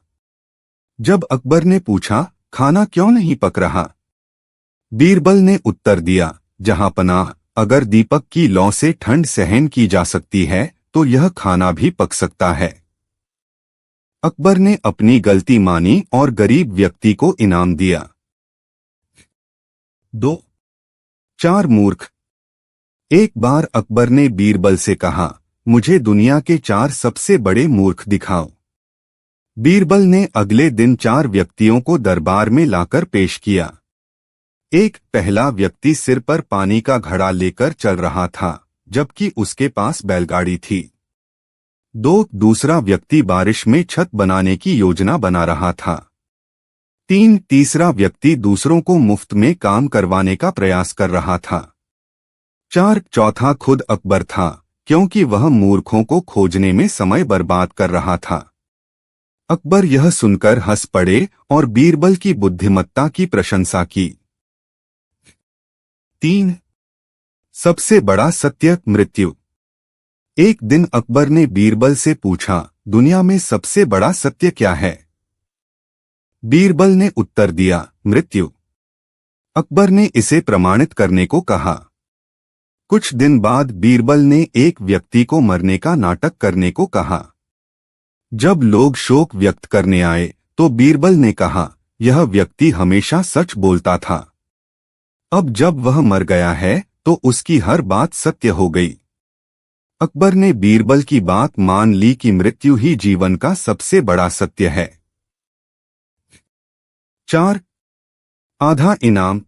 जब अकबर ने पूछा, खाना क्यों नहीं पक रहा, बीरबल ने उत्तर दिया, जहांपनाह, अगर दीपक की लौ से ठंड सहन की जा सकती है तो यह खाना भी पक सकता है। अकबर ने अपनी गलती मानी और गरीब व्यक्ति को इनाम दिया। 2. 4 मूर्ख। एक बार अकबर ने बीरबल से कहा, मुझे दुनिया के 4 सबसे बड़े मूर्ख दिखाओ। बीरबल ने अगले दिन 4 व्यक्तियों को दरबार में लाकर पेश किया। पहला व्यक्ति सिर पर पानी का घड़ा लेकर चल रहा था जबकि उसके पास बैलगाड़ी थी। 2. दूसरा व्यक्ति बारिश में छत बनाने की योजना बना रहा था। 3. तीसरा व्यक्ति दूसरों को मुफ्त में काम करवाने का प्रयास कर रहा था। 4. चौथा खुद अकबर था क्योंकि वह मूर्खों को खोजने में समय बर्बाद कर रहा था। अकबर यह सुनकर हंस पड़े और बीरबल की बुद्धिमत्ता की प्रशंसा की। 3. सबसे बड़ा सत्य मृत्यु। एक दिन अकबर ने बीरबल से पूछा, दुनिया में सबसे बड़ा सत्य क्या है। बीरबल ने उत्तर दिया, मृत्यु। अकबर ने इसे प्रमाणित करने को कहा। कुछ दिन बाद बीरबल ने एक व्यक्ति को मरने का नाटक करने को कहा। जब लोग शोक व्यक्त करने आए तो बीरबल ने कहा, यह व्यक्ति हमेशा सच बोलता था। अब जब वह मर गया है तो उसकी हर बात सत्य हो गई। अकबर ने बीरबल की बात मान ली कि मृत्यु ही जीवन का सबसे बड़ा सत्य है। 4. आधा इनाम।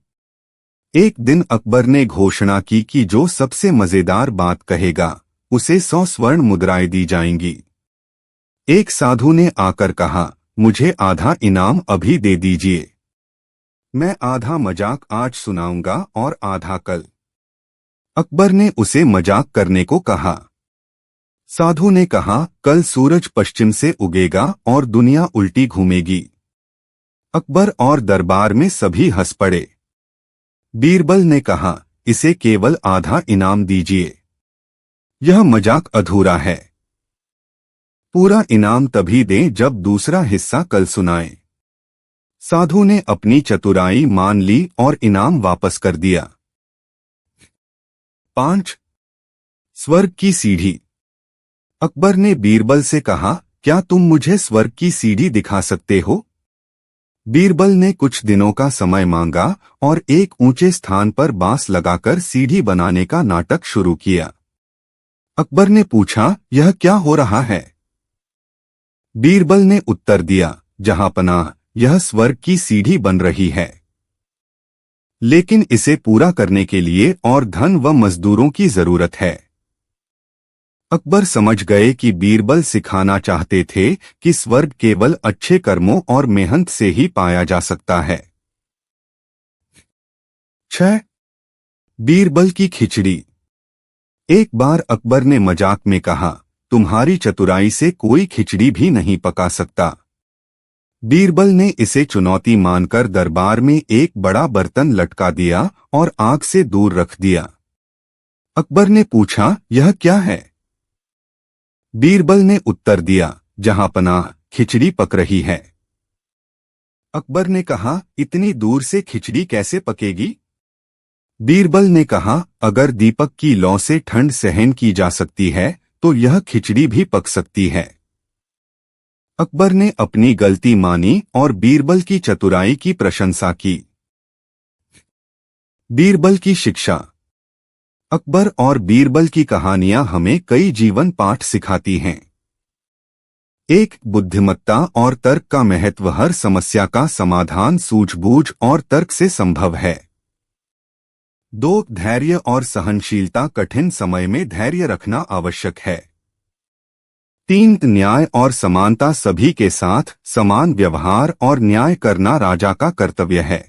एक दिन अकबर ने घोषणा की कि जो सबसे मजेदार बात कहेगा उसे 100 स्वर्ण मुद्राएं दी जाएंगी। एक साधु ने आकर कहा, मुझे आधा इनाम अभी दे दीजिए। मैं आधा मजाक आज सुनाऊंगा और आधा कल। अकबर ने उसे मजाक करने को कहा। साधु ने कहा, कल सूरज पश्चिम से उगेगा और दुनिया उल्टी घूमेगी। अकबर और दरबार में सभी हंस पड़े। बीरबल ने कहा, इसे केवल आधा इनाम दीजिए, यह मजाक अधूरा है। पूरा इनाम तभी दें जब दूसरा हिस्सा कल सुनाएं। साधु ने अपनी चतुराई मान ली और इनाम वापस कर दिया। 5. स्वर्ग की सीढ़ी। अकबर ने बीरबल से कहा, क्या तुम मुझे स्वर्ग की सीढ़ी दिखा सकते हो। बीरबल ने कुछ दिनों का समय मांगा और एक ऊंचे स्थान पर बांस लगाकर सीढ़ी बनाने का नाटक शुरू किया। अकबर ने पूछा, यह क्या हो रहा है? बीरबल ने उत्तर दिया, जहांपनाह, यह स्वर्ग की सीढ़ी बन रही है, लेकिन इसे पूरा करने के लिए और धन व मजदूरों की जरूरत है। अकबर समझ गए कि बीरबल सिखाना चाहते थे कि स्वर्ग केवल अच्छे कर्मों और मेहनत से ही पाया जा सकता है। 6. बीरबल की खिचड़ी। एक बार अकबर ने मजाक में कहा, तुम्हारी चतुराई से कोई खिचड़ी भी नहीं पका सकता। बीरबल ने इसे चुनौती मानकर दरबार में एक बड़ा बर्तन लटका दिया और आग से दूर रख दिया। अकबर ने पूछा, यह क्या है? बीरबल ने उत्तर दिया, जहांपनाह, खिचड़ी पक रही है। अकबर ने कहा, इतनी दूर से खिचड़ी कैसे पकेगी? बीरबल ने कहा, अगर दीपक की लौ से ठंड सहन की जा सकती है तो यह खिचड़ी भी पक सकती है। अकबर ने अपनी गलती मानी और बीरबल की चतुराई की प्रशंसा की। बीरबल की शिक्षा। अकबर और बीरबल की कहानियां हमें कई जीवन पाठ सिखाती हैं। 1. बुद्धिमत्ता और तर्क का महत्व। हर समस्या का समाधान सूझबूझ और तर्क से संभव है। 2. धैर्य और सहनशीलता। कठिन समय में धैर्य रखना आवश्यक है। 3. न्याय और समानता। सभी के साथ समान व्यवहार और न्याय करना राजा का कर्तव्य है।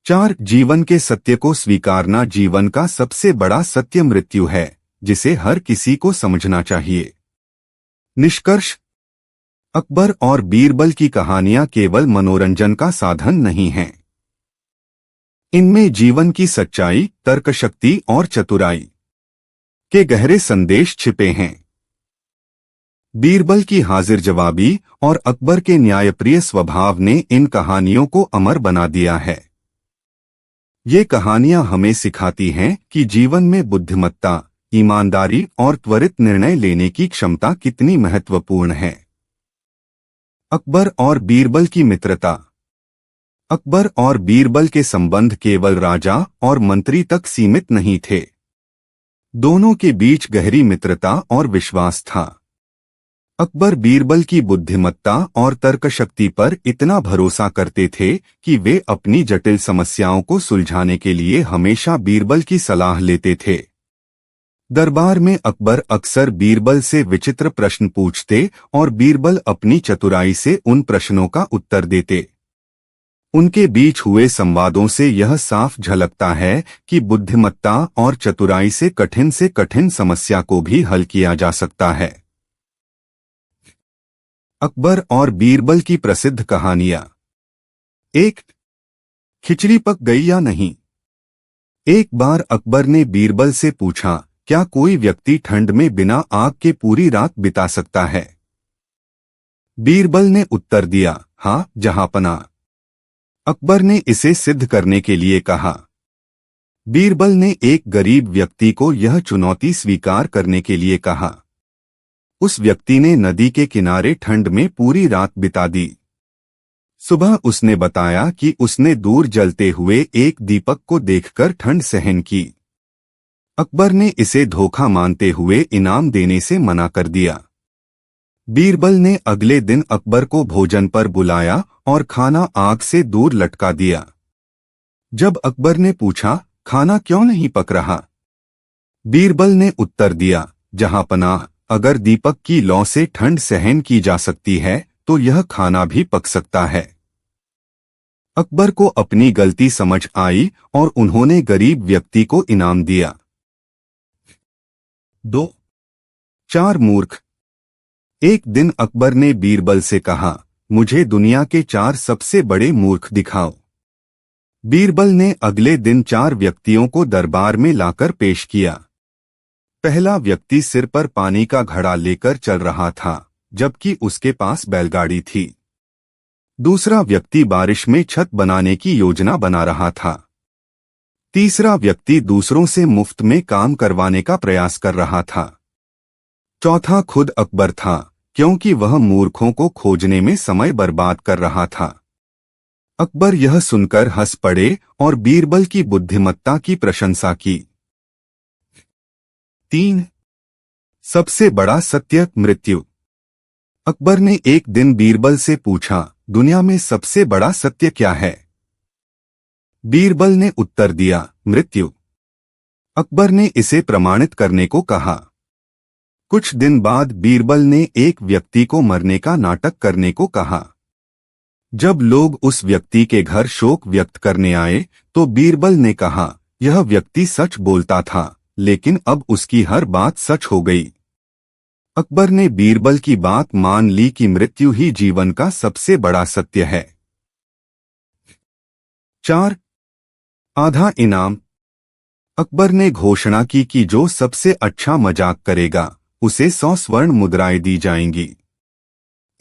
4. जीवन के सत्य को स्वीकारना। जीवन का सबसे बड़ा सत्य मृत्यु है, जिसे हर किसी को समझना चाहिए। निष्कर्ष। अकबर और बीरबल की कहानियां केवल मनोरंजन का साधन नहीं हैं। इनमें जीवन की सच्चाई, तर्कशक्ति और चतुराई के गहरे संदेश छिपे हैं। बीरबल की हाजिर जवाबी और अकबर के न्यायप्रिय स्वभाव ने इन कहानियों को अमर बना दिया है। ये कहानियां हमें सिखाती हैं कि जीवन में बुद्धिमत्ता, ईमानदारी और त्वरित निर्णय लेने की क्षमता कितनी महत्वपूर्ण है। अकबर और बीरबल की मित्रता। अकबर और बीरबल के संबंध केवल राजा और मंत्री तक सीमित नहीं थे। दोनों के बीच गहरी मित्रता और विश्वास था। अकबर बीरबल की बुद्धिमत्ता और तर्कशक्ति पर इतना भरोसा करते थे कि वे अपनी जटिल समस्याओं को सुलझाने के लिए हमेशा बीरबल की सलाह लेते थे। दरबार में अकबर अक्सर बीरबल से विचित्र प्रश्न पूछते और बीरबल अपनी चतुराई से उन प्रश्नों का उत्तर देते। उनके बीच हुए संवादों से यह साफ झलकता है कि बुद्धिमत्ता और चतुराई से कठिन समस्या को भी हल किया जा सकता है। अकबर और बीरबल की प्रसिद्ध कहानियां। 1. खिचड़ी पक गई या नहीं। एक बार अकबर ने बीरबल से पूछा, क्या कोई व्यक्ति ठंड में बिना आग के पूरी रात बिता सकता है? बीरबल ने उत्तर दिया, हाँ जहांपनाह। अकबर ने इसे सिद्ध करने के लिए कहा। बीरबल ने एक गरीब व्यक्ति को यह चुनौती स्वीकार करने के लिए कहा। उस व्यक्ति ने नदी के किनारे ठंड में पूरी रात बिता दी। सुबह उसने बताया कि उसने दूर जलते हुए एक दीपक को देखकर ठंड सहन की। अकबर ने इसे धोखा मानते हुए इनाम देने से मना कर दिया। बीरबल ने अगले दिन अकबर को भोजन पर बुलाया और खाना आग से दूर लटका दिया। जब अकबर ने पूछा, खाना क्यों नहीं पक रहा? बीरबल ने उत्तर दिया, जहांपनाह, अगर दीपक की लौ से ठंड सहन की जा सकती है तो यह खाना भी पक सकता है। अकबर को अपनी गलती समझ आई और उन्होंने गरीब व्यक्ति को इनाम दिया। 2. 4 मूर्ख। एक दिन अकबर ने बीरबल से कहा, मुझे दुनिया के 4 सबसे बड़े मूर्ख दिखाओ। बीरबल ने अगले दिन 4 व्यक्तियों को दरबार में लाकर पेश किया। पहला व्यक्ति सिर पर पानी का घड़ा लेकर चल रहा था, जबकि उसके पास बैलगाड़ी थी। दूसरा व्यक्ति बारिश में छत बनाने की योजना बना रहा था। तीसरा व्यक्ति दूसरों से मुफ्त में काम करवाने का प्रयास कर रहा था। चौथा खुद अकबर था, क्योंकि वह मूर्खों को खोजने में समय बर्बाद कर रहा था। अकबर यह सुनकर हंस पड़े और बीरबल की बुद्धिमत्ता की प्रशंसा की। 3. सबसे बड़ा सत्य, मृत्यु। अकबर ने एक दिन बीरबल से पूछा, दुनिया में सबसे बड़ा सत्य क्या है? बीरबल ने उत्तर दिया, मृत्यु। अकबर ने इसे प्रमाणित करने को कहा। कुछ दिन बाद बीरबल ने एक व्यक्ति को मरने का नाटक करने को कहा। जब लोग उस व्यक्ति के घर शोक व्यक्त करने आए तो बीरबल ने कहा, यह व्यक्ति सच बोलता था, लेकिन अब उसकी हर बात सच हो गई। अकबर ने बीरबल की बात मान ली कि मृत्यु ही जीवन का सबसे बड़ा सत्य है। 4. आधा इनाम। अकबर ने घोषणा की कि जो सबसे अच्छा मजाक करेगा उसे 100 स्वर्ण मुद्राएं दी जाएंगी।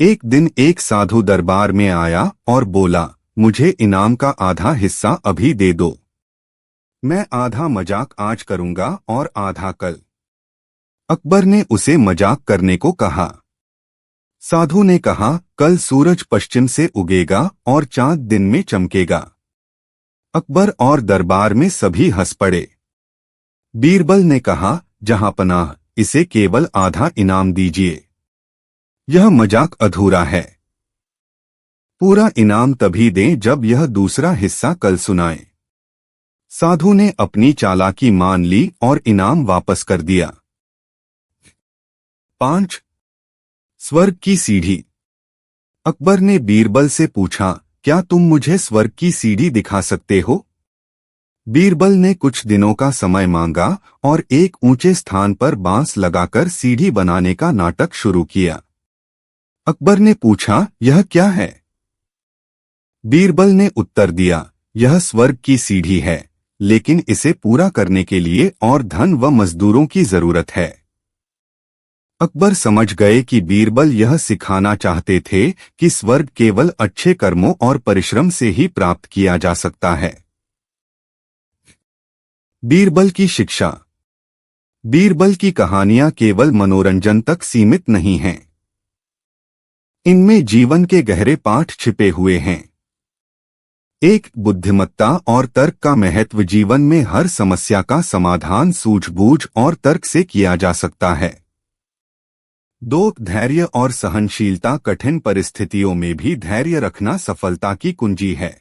एक दिन एक साधु दरबार में आया और बोला, मुझे इनाम का आधा हिस्सा अभी दे दो। मैं आधा मजाक आज करूंगा और आधा कल। अकबर ने उसे मजाक करने को कहा। साधु ने कहा, कल सूरज पश्चिम से उगेगा और चांद दिन में चमकेगा। अकबर और दरबार में सभी हंस पड़े। बीरबल ने कहा, जहांपनाह, इसे केवल आधा इनाम दीजिए। यह मजाक अधूरा है। पूरा इनाम तभी दें जब यह दूसरा हिस्सा कल सुनाए। साधु ने अपनी चालाकी मान ली और इनाम वापस कर दिया। 5. स्वर्ग की सीढ़ी। अकबर ने बीरबल से पूछा, क्या तुम मुझे स्वर्ग की सीढ़ी दिखा सकते हो? बीरबल ने कुछ दिनों का समय मांगा और एक ऊंचे स्थान पर बांस लगाकर सीढ़ी बनाने का नाटक शुरू किया। अकबर ने पूछा, यह क्या है? बीरबल ने उत्तर दिया, यह स्वर्ग की सीढ़ी है, लेकिन इसे पूरा करने के लिए और धन व मजदूरों की जरूरत है। अकबर समझ गए कि बीरबल यह सिखाना चाहते थे कि स्वर्ग केवल अच्छे कर्मों और परिश्रम से ही प्राप्त किया जा सकता है। बीरबल की शिक्षा। बीरबल की कहानियां केवल मनोरंजन तक सीमित नहीं हैं। इनमें जीवन के गहरे पाठ छिपे हुए हैं। एक, बुद्धिमत्ता और तर्क का महत्व। जीवन में हर समस्या का समाधान सूझबूझ और तर्क से किया जा सकता है। 2, धैर्य और सहनशीलता। कठिन परिस्थितियों में भी धैर्य रखना सफलता की कुंजी है।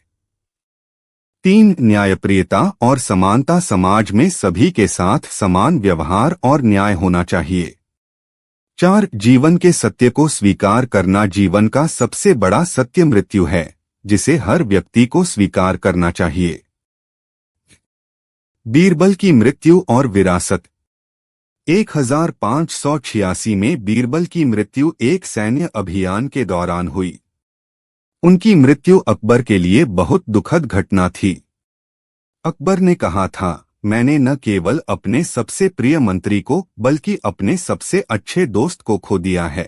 3, न्यायप्रियता और समानता। समाज में सभी के साथ समान व्यवहार और न्याय होना चाहिए। 4, जीवन के सत्य को स्वीकार करना। जीवन का सबसे बड़ा सत्य मृत्यु है, जिसे हर व्यक्ति को स्वीकार करना चाहिए। बीरबल की मृत्यु और विरासत। 1586 में बीरबल की मृत्यु एक सैन्य अभियान के दौरान हुई। उनकी मृत्यु अकबर के लिए बहुत दुखद घटना थी। अकबर ने कहा था, मैंने न केवल अपने सबसे प्रिय मंत्री को बल्कि अपने सबसे अच्छे दोस्त को खो दिया है।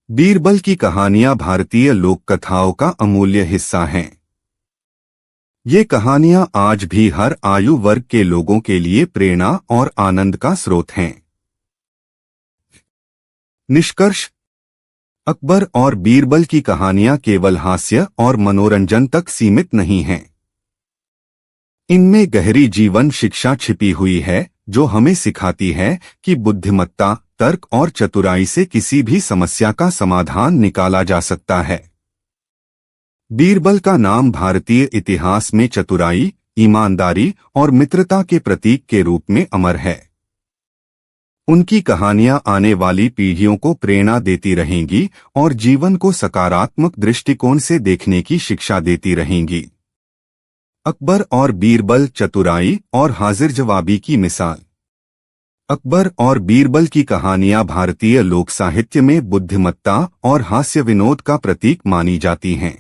बीरबल की कहानियां भारतीय लोक कथाओं का अमूल्य हिस्सा हैं। ये कहानियां आज भी हर आयु वर्ग के लोगों के लिए प्रेरणा और आनंद का स्रोत हैं। निष्कर्ष। अकबर और बीरबल की कहानियां केवल हास्य और मनोरंजन तक सीमित नहीं हैं। इनमें गहरी जीवन शिक्षा छिपी हुई है, जो हमें सिखाती है कि बुद्धिमत्ता, तर्क और चतुराई से किसी भी समस्या का समाधान निकाला जा सकता है। बीरबल का नाम भारतीय इतिहास में चतुराई, ईमानदारी और मित्रता के प्रतीक के रूप में अमर है। उनकी कहानियां आने वाली पीढ़ियों को प्रेरणा देती रहेंगी और जीवन को सकारात्मक दृष्टिकोण से देखने की शिक्षा देती रहेंगी। अकबर और बीरबल, चतुराई और हाजिर जवाबी की मिसाल। अकबर और बीरबल की कहानियां भारतीय लोक साहित्य में बुद्धिमत्ता और हास्य विनोद का प्रतीक मानी जाती हैं।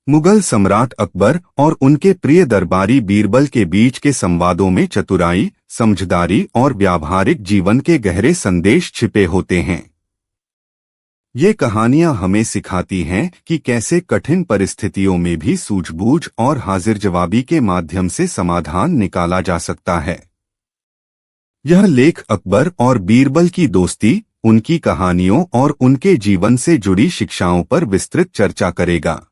मुगल सम्राट अकबर और उनके प्रिय दरबारी बीरबल के बीच के संवादों में चतुराई, समझदारी और व्यावहारिक जीवन के गहरे संदेश छिपे होते हैं। ये कहानियां हमें सिखाती हैं कि कैसे कठिन परिस्थितियों में भी सूझबूझ और हाजिर जवाबी के माध्यम से समाधान निकाला जा सकता है। यह लेख अकबर और बीरबल की दोस्ती, उनकी कहानियों और उनके जीवन से जुड़ी शिक्षाओं पर विस्तृत चर्चा करेगा।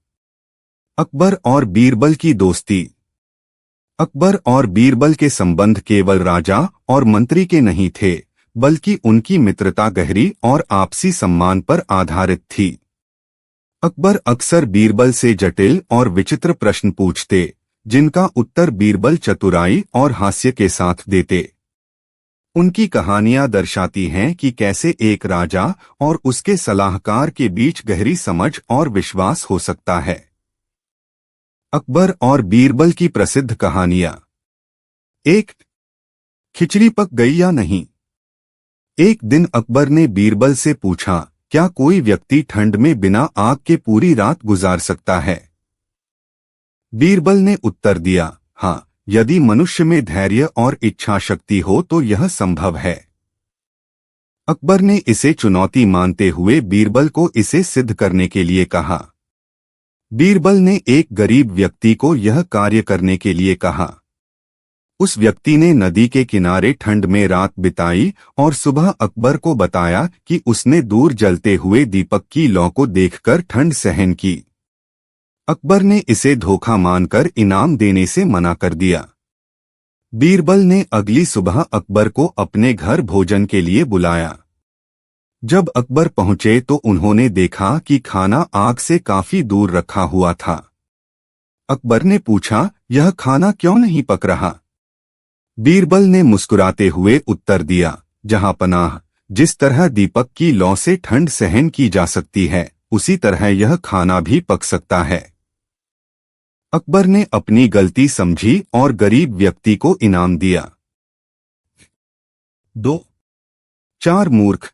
अकबर और बीरबल की दोस्ती। अकबर और बीरबल के संबंध केवल राजा और मंत्री के नहीं थे, बल्कि उनकी मित्रता गहरी और आपसी सम्मान पर आधारित थी। अकबर अक्सर बीरबल से जटिल और विचित्र प्रश्न पूछते, जिनका उत्तर बीरबल चतुराई और हास्य के साथ देते। उनकी कहानियां दर्शाती हैं कि कैसे एक राजा और उसके सलाहकार के बीच गहरी समझ और विश्वास हो सकता है। अकबर और बीरबल की प्रसिद्ध कहानियां। एक, खिचड़ी पक गई या नहीं। एक दिन अकबर ने बीरबल से पूछा, क्या कोई व्यक्ति ठंड में बिना आग के पूरी रात गुजार सकता है? बीरबल ने उत्तर दिया, हाँ, यदि मनुष्य में धैर्य और इच्छा शक्ति हो तो यह संभव है। अकबर ने इसे चुनौती मानते हुए बीरबल को इसे सिद्ध करने के लिए कहा। बीरबल ने एक गरीब व्यक्ति को यह कार्य करने के लिए कहा। उस व्यक्ति ने नदी के किनारे ठंड में रात बिताई और सुबह अकबर को बताया कि उसने दूर जलते हुए दीपक की लौ को देखकर ठंड सहन की। अकबर ने इसे धोखा मानकर इनाम देने से मना कर दिया। बीरबल ने अगली सुबह अकबर को अपने घर भोजन के लिए बुलाया। जब अकबर पहुंचे तो उन्होंने देखा कि खाना आग से काफी दूर रखा हुआ था। अकबर ने पूछा, यह खाना क्यों नहीं पक रहा? बीरबल ने मुस्कुराते हुए उत्तर दिया, जहां पनाह, जिस तरह दीपक की लौ से ठंड सहन की जा सकती है, उसी तरह यह खाना भी पक सकता है। अकबर ने अपनी गलती समझी और गरीब व्यक्ति को इनाम दिया। 2, 4 मूर्ख।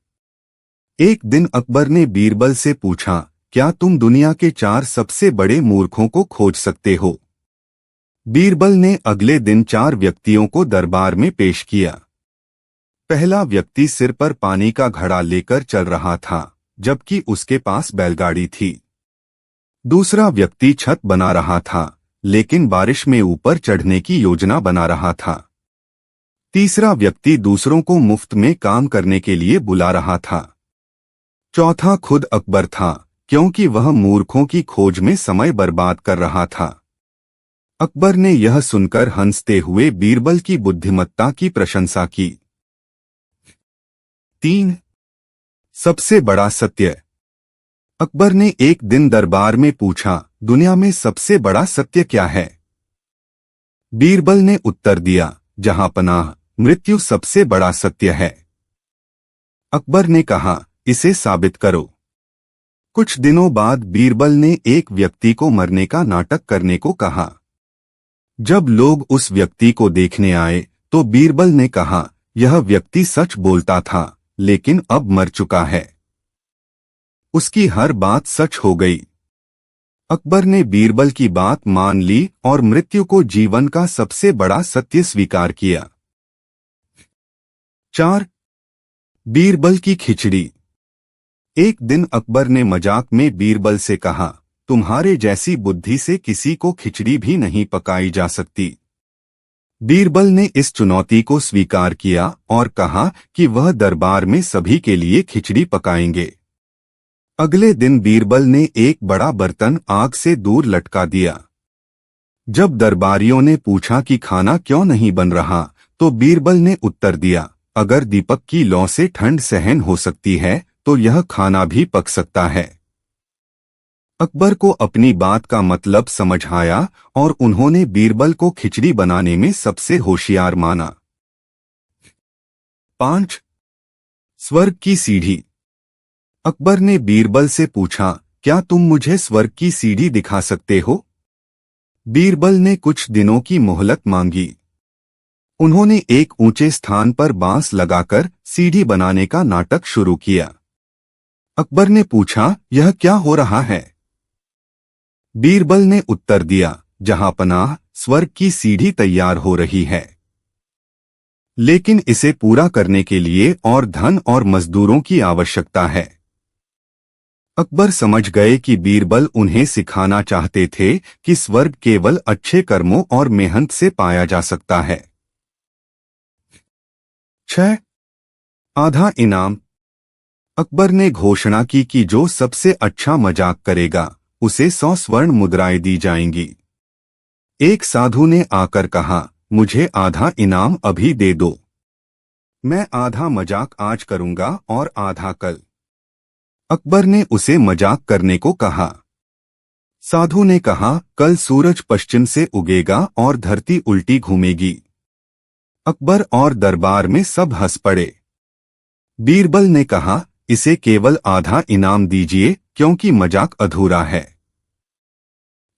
एक दिन अकबर ने बीरबल से पूछा, क्या तुम दुनिया के 4 सबसे बड़े मूर्खों को खोज सकते हो? बीरबल ने अगले दिन 4 व्यक्तियों को दरबार में पेश किया। पहला व्यक्ति सिर पर पानी का घड़ा लेकर चल रहा था, जबकि उसके पास बैलगाड़ी थी। दूसरा व्यक्ति छत बना रहा था, लेकिन बारिश में ऊपर चढ़ने की योजना बना रहा था। तीसरा व्यक्ति दूसरों को मुफ्त में काम करने के लिए बुला रहा था। चौथा खुद अकबर था, क्योंकि वह मूर्खों की खोज में समय बर्बाद कर रहा था। अकबर ने यह सुनकर हंसते हुए बीरबल की बुद्धिमत्ता की प्रशंसा की। 3, सबसे बड़ा सत्य। अकबर ने एक दिन दरबार में पूछा, दुनिया में सबसे बड़ा सत्य क्या है? बीरबल ने उत्तर दिया, जहां पनाह, मृत्यु सबसे बड़ा सत्य है। अकबर ने कहा, इसे साबित करो। कुछ दिनों बाद बीरबल ने एक व्यक्ति को मरने का नाटक करने को कहा। जब लोग उस व्यक्ति को देखने आए तो बीरबल ने कहा, यह व्यक्ति सच बोलता था, लेकिन अब मर चुका है। उसकी हर बात सच हो गई। अकबर ने बीरबल की बात मान ली और मृत्यु को जीवन का सबसे बड़ा सत्य स्वीकार किया। 4, बीरबल की खिचड़ी। एक दिन अकबर ने मजाक में बीरबल से कहा, तुम्हारे जैसी बुद्धि से किसी को खिचड़ी भी नहीं पकाई जा सकती। बीरबल ने इस चुनौती को स्वीकार किया और कहा कि वह दरबार में सभी के लिए खिचड़ी पकाएंगे। अगले दिन बीरबल ने एक बड़ा बर्तन आग से दूर लटका दिया। जब दरबारियों ने पूछा कि खाना क्यों नहीं बन रहा, तो बीरबल ने उत्तर दिया, अगर दीपक की लौ से ठंड सहन हो सकती है तो यह खाना भी पक सकता है। अकबर को अपनी बात का मतलब समझ आया और उन्होंने बीरबल को खिचड़ी बनाने में सबसे होशियार माना। 5, स्वर्ग की सीढ़ी। अकबर ने बीरबल से पूछा, क्या तुम मुझे स्वर्ग की सीढ़ी दिखा सकते हो? बीरबल ने कुछ दिनों की मोहलत मांगी। उन्होंने एक ऊंचे स्थान पर बांस लगाकर सीढ़ी बनाने का नाटक शुरू किया। अकबर ने पूछा, यह क्या हो रहा है? बीरबल ने उत्तर दिया, जहां पनाह, स्वर्ग की सीढ़ी तैयार हो रही है। लेकिन इसे पूरा करने के लिए और धन और मजदूरों की आवश्यकता है। अकबर समझ गए कि बीरबल उन्हें सिखाना चाहते थे कि स्वर्ग केवल अच्छे कर्मों और मेहनत से पाया जा सकता है। 6, आधा इनाम। अकबर ने घोषणा की कि जो सबसे अच्छा मजाक करेगा उसे 100 स्वर्ण मुद्राएं दी जाएंगी। एक साधु ने आकर कहा, मुझे आधा इनाम अभी दे दो। मैं आधा मजाक आज करूंगा और आधा कल। अकबर ने उसे मजाक करने को कहा। साधु ने कहा, कल सूरज पश्चिम से उगेगा और धरती उल्टी घूमेगी। अकबर और दरबार में सब हंस पड़े। बीरबल ने कहा, इसे केवल आधा इनाम दीजिए क्योंकि मजाक अधूरा है।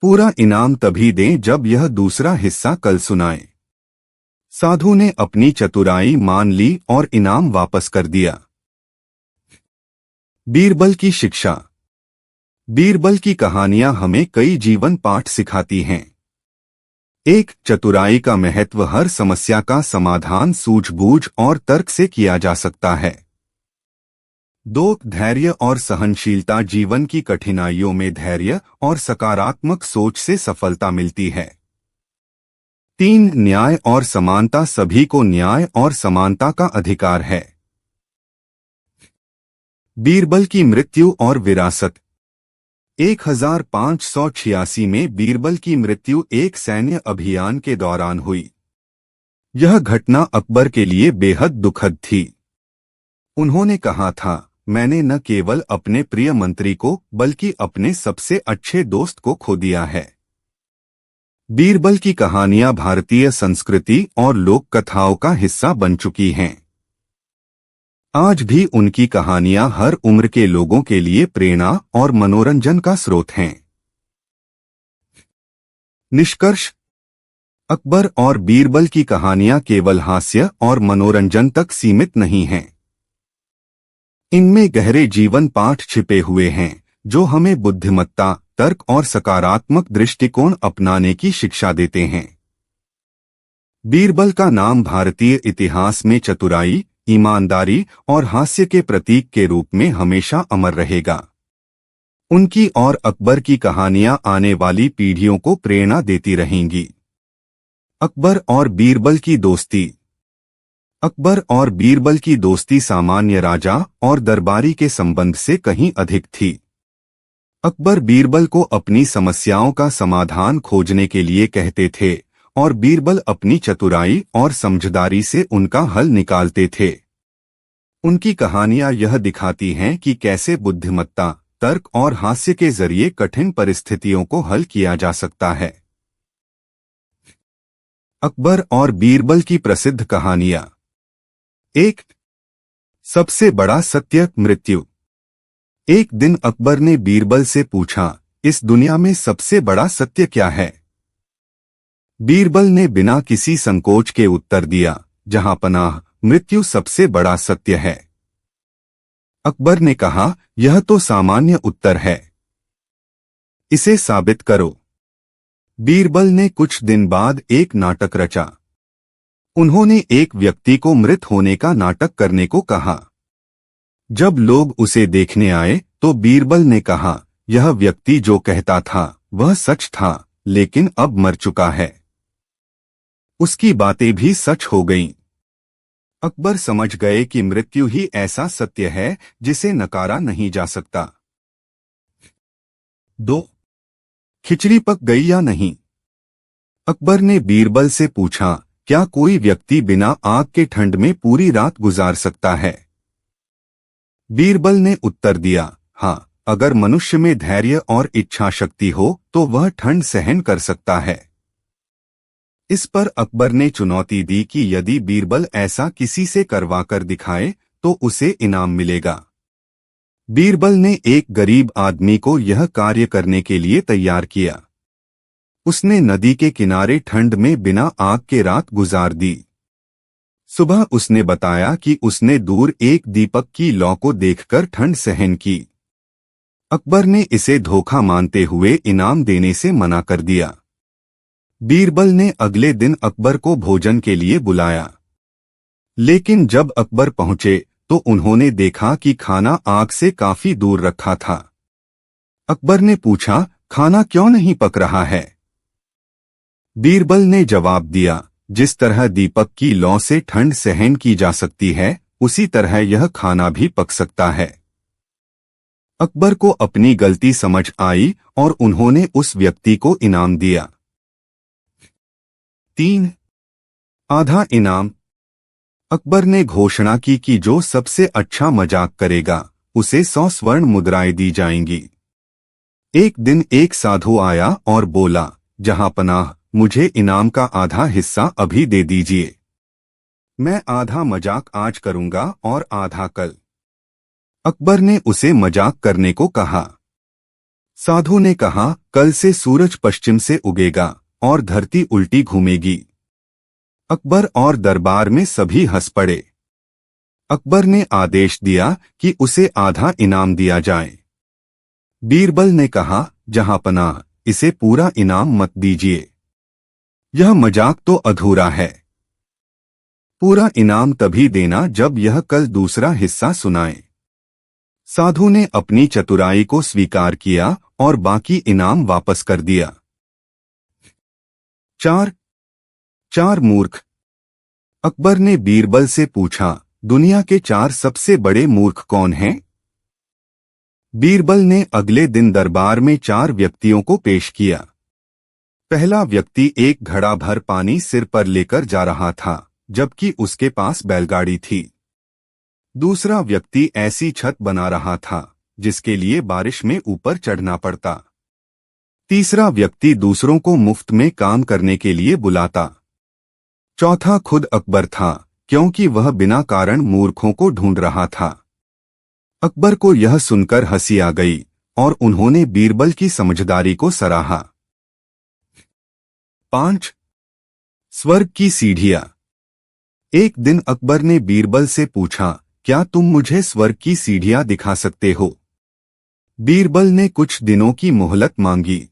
पूरा इनाम तभी दें जब यह दूसरा हिस्सा कल सुनाए। साधु ने अपनी चतुराई मान ली और इनाम वापस कर दिया। बीरबल की शिक्षा। बीरबल की कहानियां हमें कई जीवन पाठ सिखाती हैं। 1. चतुराई का महत्व। हर समस्या का समाधान सूझबूझ और तर्क से किया जा सकता है। 2. धैर्य और सहनशीलता। जीवन की कठिनाइयों में धैर्य और सकारात्मक सोच से सफलता मिलती है। 3. न्याय और समानता। सभी को न्याय और समानता का अधिकार है। बीरबल की मृत्यु और विरासत। 1586 में बीरबल की मृत्यु एक सैन्य अभियान के दौरान हुई। यह घटना अकबर के लिए बेहद दुखद थी। उन्होंने कहा था, मैंने न केवल अपने प्रिय मंत्री को बल्कि अपने सबसे अच्छे दोस्त को खो दिया है। बीरबल की कहानियां भारतीय संस्कृति और लोक कथाओं का हिस्सा बन चुकी हैं। आज भी उनकी कहानियां हर उम्र के लोगों के लिए प्रेरणा और मनोरंजन का स्रोत हैं। निष्कर्ष। अकबर और बीरबल की कहानियां केवल हास्य और मनोरंजन तक सीमित नहीं हैं। इनमें गहरे जीवन पाठ छिपे हुए हैं जो हमें बुद्धिमत्ता, तर्क और सकारात्मक दृष्टिकोण अपनाने की शिक्षा देते हैं। बीरबल का नाम भारतीय इतिहास में चतुराई, ईमानदारी और हास्य के प्रतीक के रूप में हमेशा अमर रहेगा। उनकी और अकबर की कहानियां आने वाली पीढ़ियों को प्रेरणा देती रहेंगी। अकबर और बीरबल की दोस्ती। अकबर और बीरबल की दोस्ती सामान्य राजा और दरबारी के संबंध से कहीं अधिक थी। अकबर बीरबल को अपनी समस्याओं का समाधान खोजने के लिए कहते थे और बीरबल अपनी चतुराई और समझदारी से उनका हल निकालते थे। उनकी कहानियां यह दिखाती हैं कि कैसे बुद्धिमत्ता, तर्क और हास्य के जरिए कठिन परिस्थितियों को हल किया जा सकता है। अकबर और बीरबल की प्रसिद्ध कहानियां। 1. सबसे बड़ा सत्य, मृत्यु। एक दिन अकबर ने बीरबल से पूछा, इस दुनिया में सबसे बड़ा सत्य क्या है? बीरबल ने बिना किसी संकोच के उत्तर दिया, जहां पनाह, मृत्यु सबसे बड़ा सत्य है। अकबर ने कहा, यह तो सामान्य उत्तर है। इसे साबित करो। बीरबल ने कुछ दिन बाद एक नाटक रचा। उन्होंने एक व्यक्ति को मृत होने का नाटक करने को कहा। जब लोग उसे देखने आए तो बीरबल ने कहा, यह व्यक्ति जो कहता था वह सच था, लेकिन अब मर चुका है। उसकी बातें भी सच हो गईं। अकबर समझ गए कि मृत्यु ही ऐसा सत्य है जिसे नकारा नहीं जा सकता। 2. खिचड़ी पक गई या नहीं। अकबर ने बीरबल से पूछा, क्या कोई व्यक्ति बिना आग के ठंड में पूरी रात गुजार सकता है? बीरबल ने उत्तर दिया, हाँ, अगर मनुष्य में धैर्य और इच्छा शक्ति हो तो वह ठंड सहन कर सकता है। इस पर अकबर ने चुनौती दी कि यदि बीरबल ऐसा किसी से करवाकर दिखाए तो उसे इनाम मिलेगा। बीरबल ने एक गरीब आदमी को यह कार्य करने के लिए तैयार किया। उसने नदी के किनारे ठंड में बिना आग के रात गुजार दी। सुबह उसने बताया कि उसने दूर एक दीपक की लौ को देखकर ठंड सहन की। अकबर ने इसे धोखा मानते हुए इनाम देने से मना कर दिया। बीरबल ने अगले दिन अकबर को भोजन के लिए बुलाया, लेकिन जब अकबर पहुंचे तो उन्होंने देखा कि खाना आग से काफी दूर रखा था। अकबर ने पूछा, खाना क्यों नहीं पक रहा है? बीरबल ने जवाब दिया, जिस तरह दीपक की लौ से ठंड सहन की जा सकती है, उसी तरह यह खाना भी पक सकता है। अकबर को अपनी गलती समझ आई और उन्होंने उस व्यक्ति को इनाम दिया। 3. आधा इनाम। अकबर ने घोषणा की कि जो सबसे अच्छा मजाक करेगा उसे 100 स्वर्ण मुद्राएं दी जाएंगी। एक दिन एक साधु आया और बोला, जहांपनाह, मुझे इनाम का आधा हिस्सा अभी दे दीजिए। मैं आधा मजाक आज करूंगा और आधा कल। अकबर ने उसे मजाक करने को कहा। साधु ने कहा, कल से सूरज पश्चिम से उगेगा और धरती उल्टी घूमेगी। अकबर और दरबार में सभी हंस पड़े। अकबर ने आदेश दिया कि उसे आधा इनाम दिया जाए। बीरबल ने कहा, जहांपनाह, इसे पूरा इनाम मत दीजिए। यह मजाक तो अधूरा है। पूरा इनाम तभी देना जब यह कल दूसरा हिस्सा सुनाए। साधु ने अपनी चतुराई को स्वीकार किया और बाकी इनाम वापस कर दिया। 4 मूर्ख। अकबर ने बीरबल से पूछा, दुनिया के 4 सबसे बड़े मूर्ख कौन हैं? बीरबल ने अगले दिन दरबार में 4 व्यक्तियों को पेश किया। पहला व्यक्ति एक घड़ा भर पानी सिर पर लेकर जा रहा था, जबकि उसके पास बैलगाड़ी थी। दूसरा व्यक्ति ऐसी छत बना रहा था जिसके लिए बारिश में ऊपर चढ़ना पड़ता। तीसरा व्यक्ति दूसरों को मुफ्त में काम करने के लिए बुलाता। चौथा खुद अकबर था, क्योंकि वह बिना कारण मूर्खों को ढूंढ रहा था। अकबर को यह सुनकर हंसी आ गई और उन्होंने बीरबल की समझदारी को सराहा। 5. स्वर्ग की सीढ़ियां। एक दिन अकबर ने बीरबल से पूछा, क्या तुम मुझे स्वर्ग की सीढ़ियां दिखा सकते हो? बीरबल ने कुछ दिनों की मोहलत मांगी।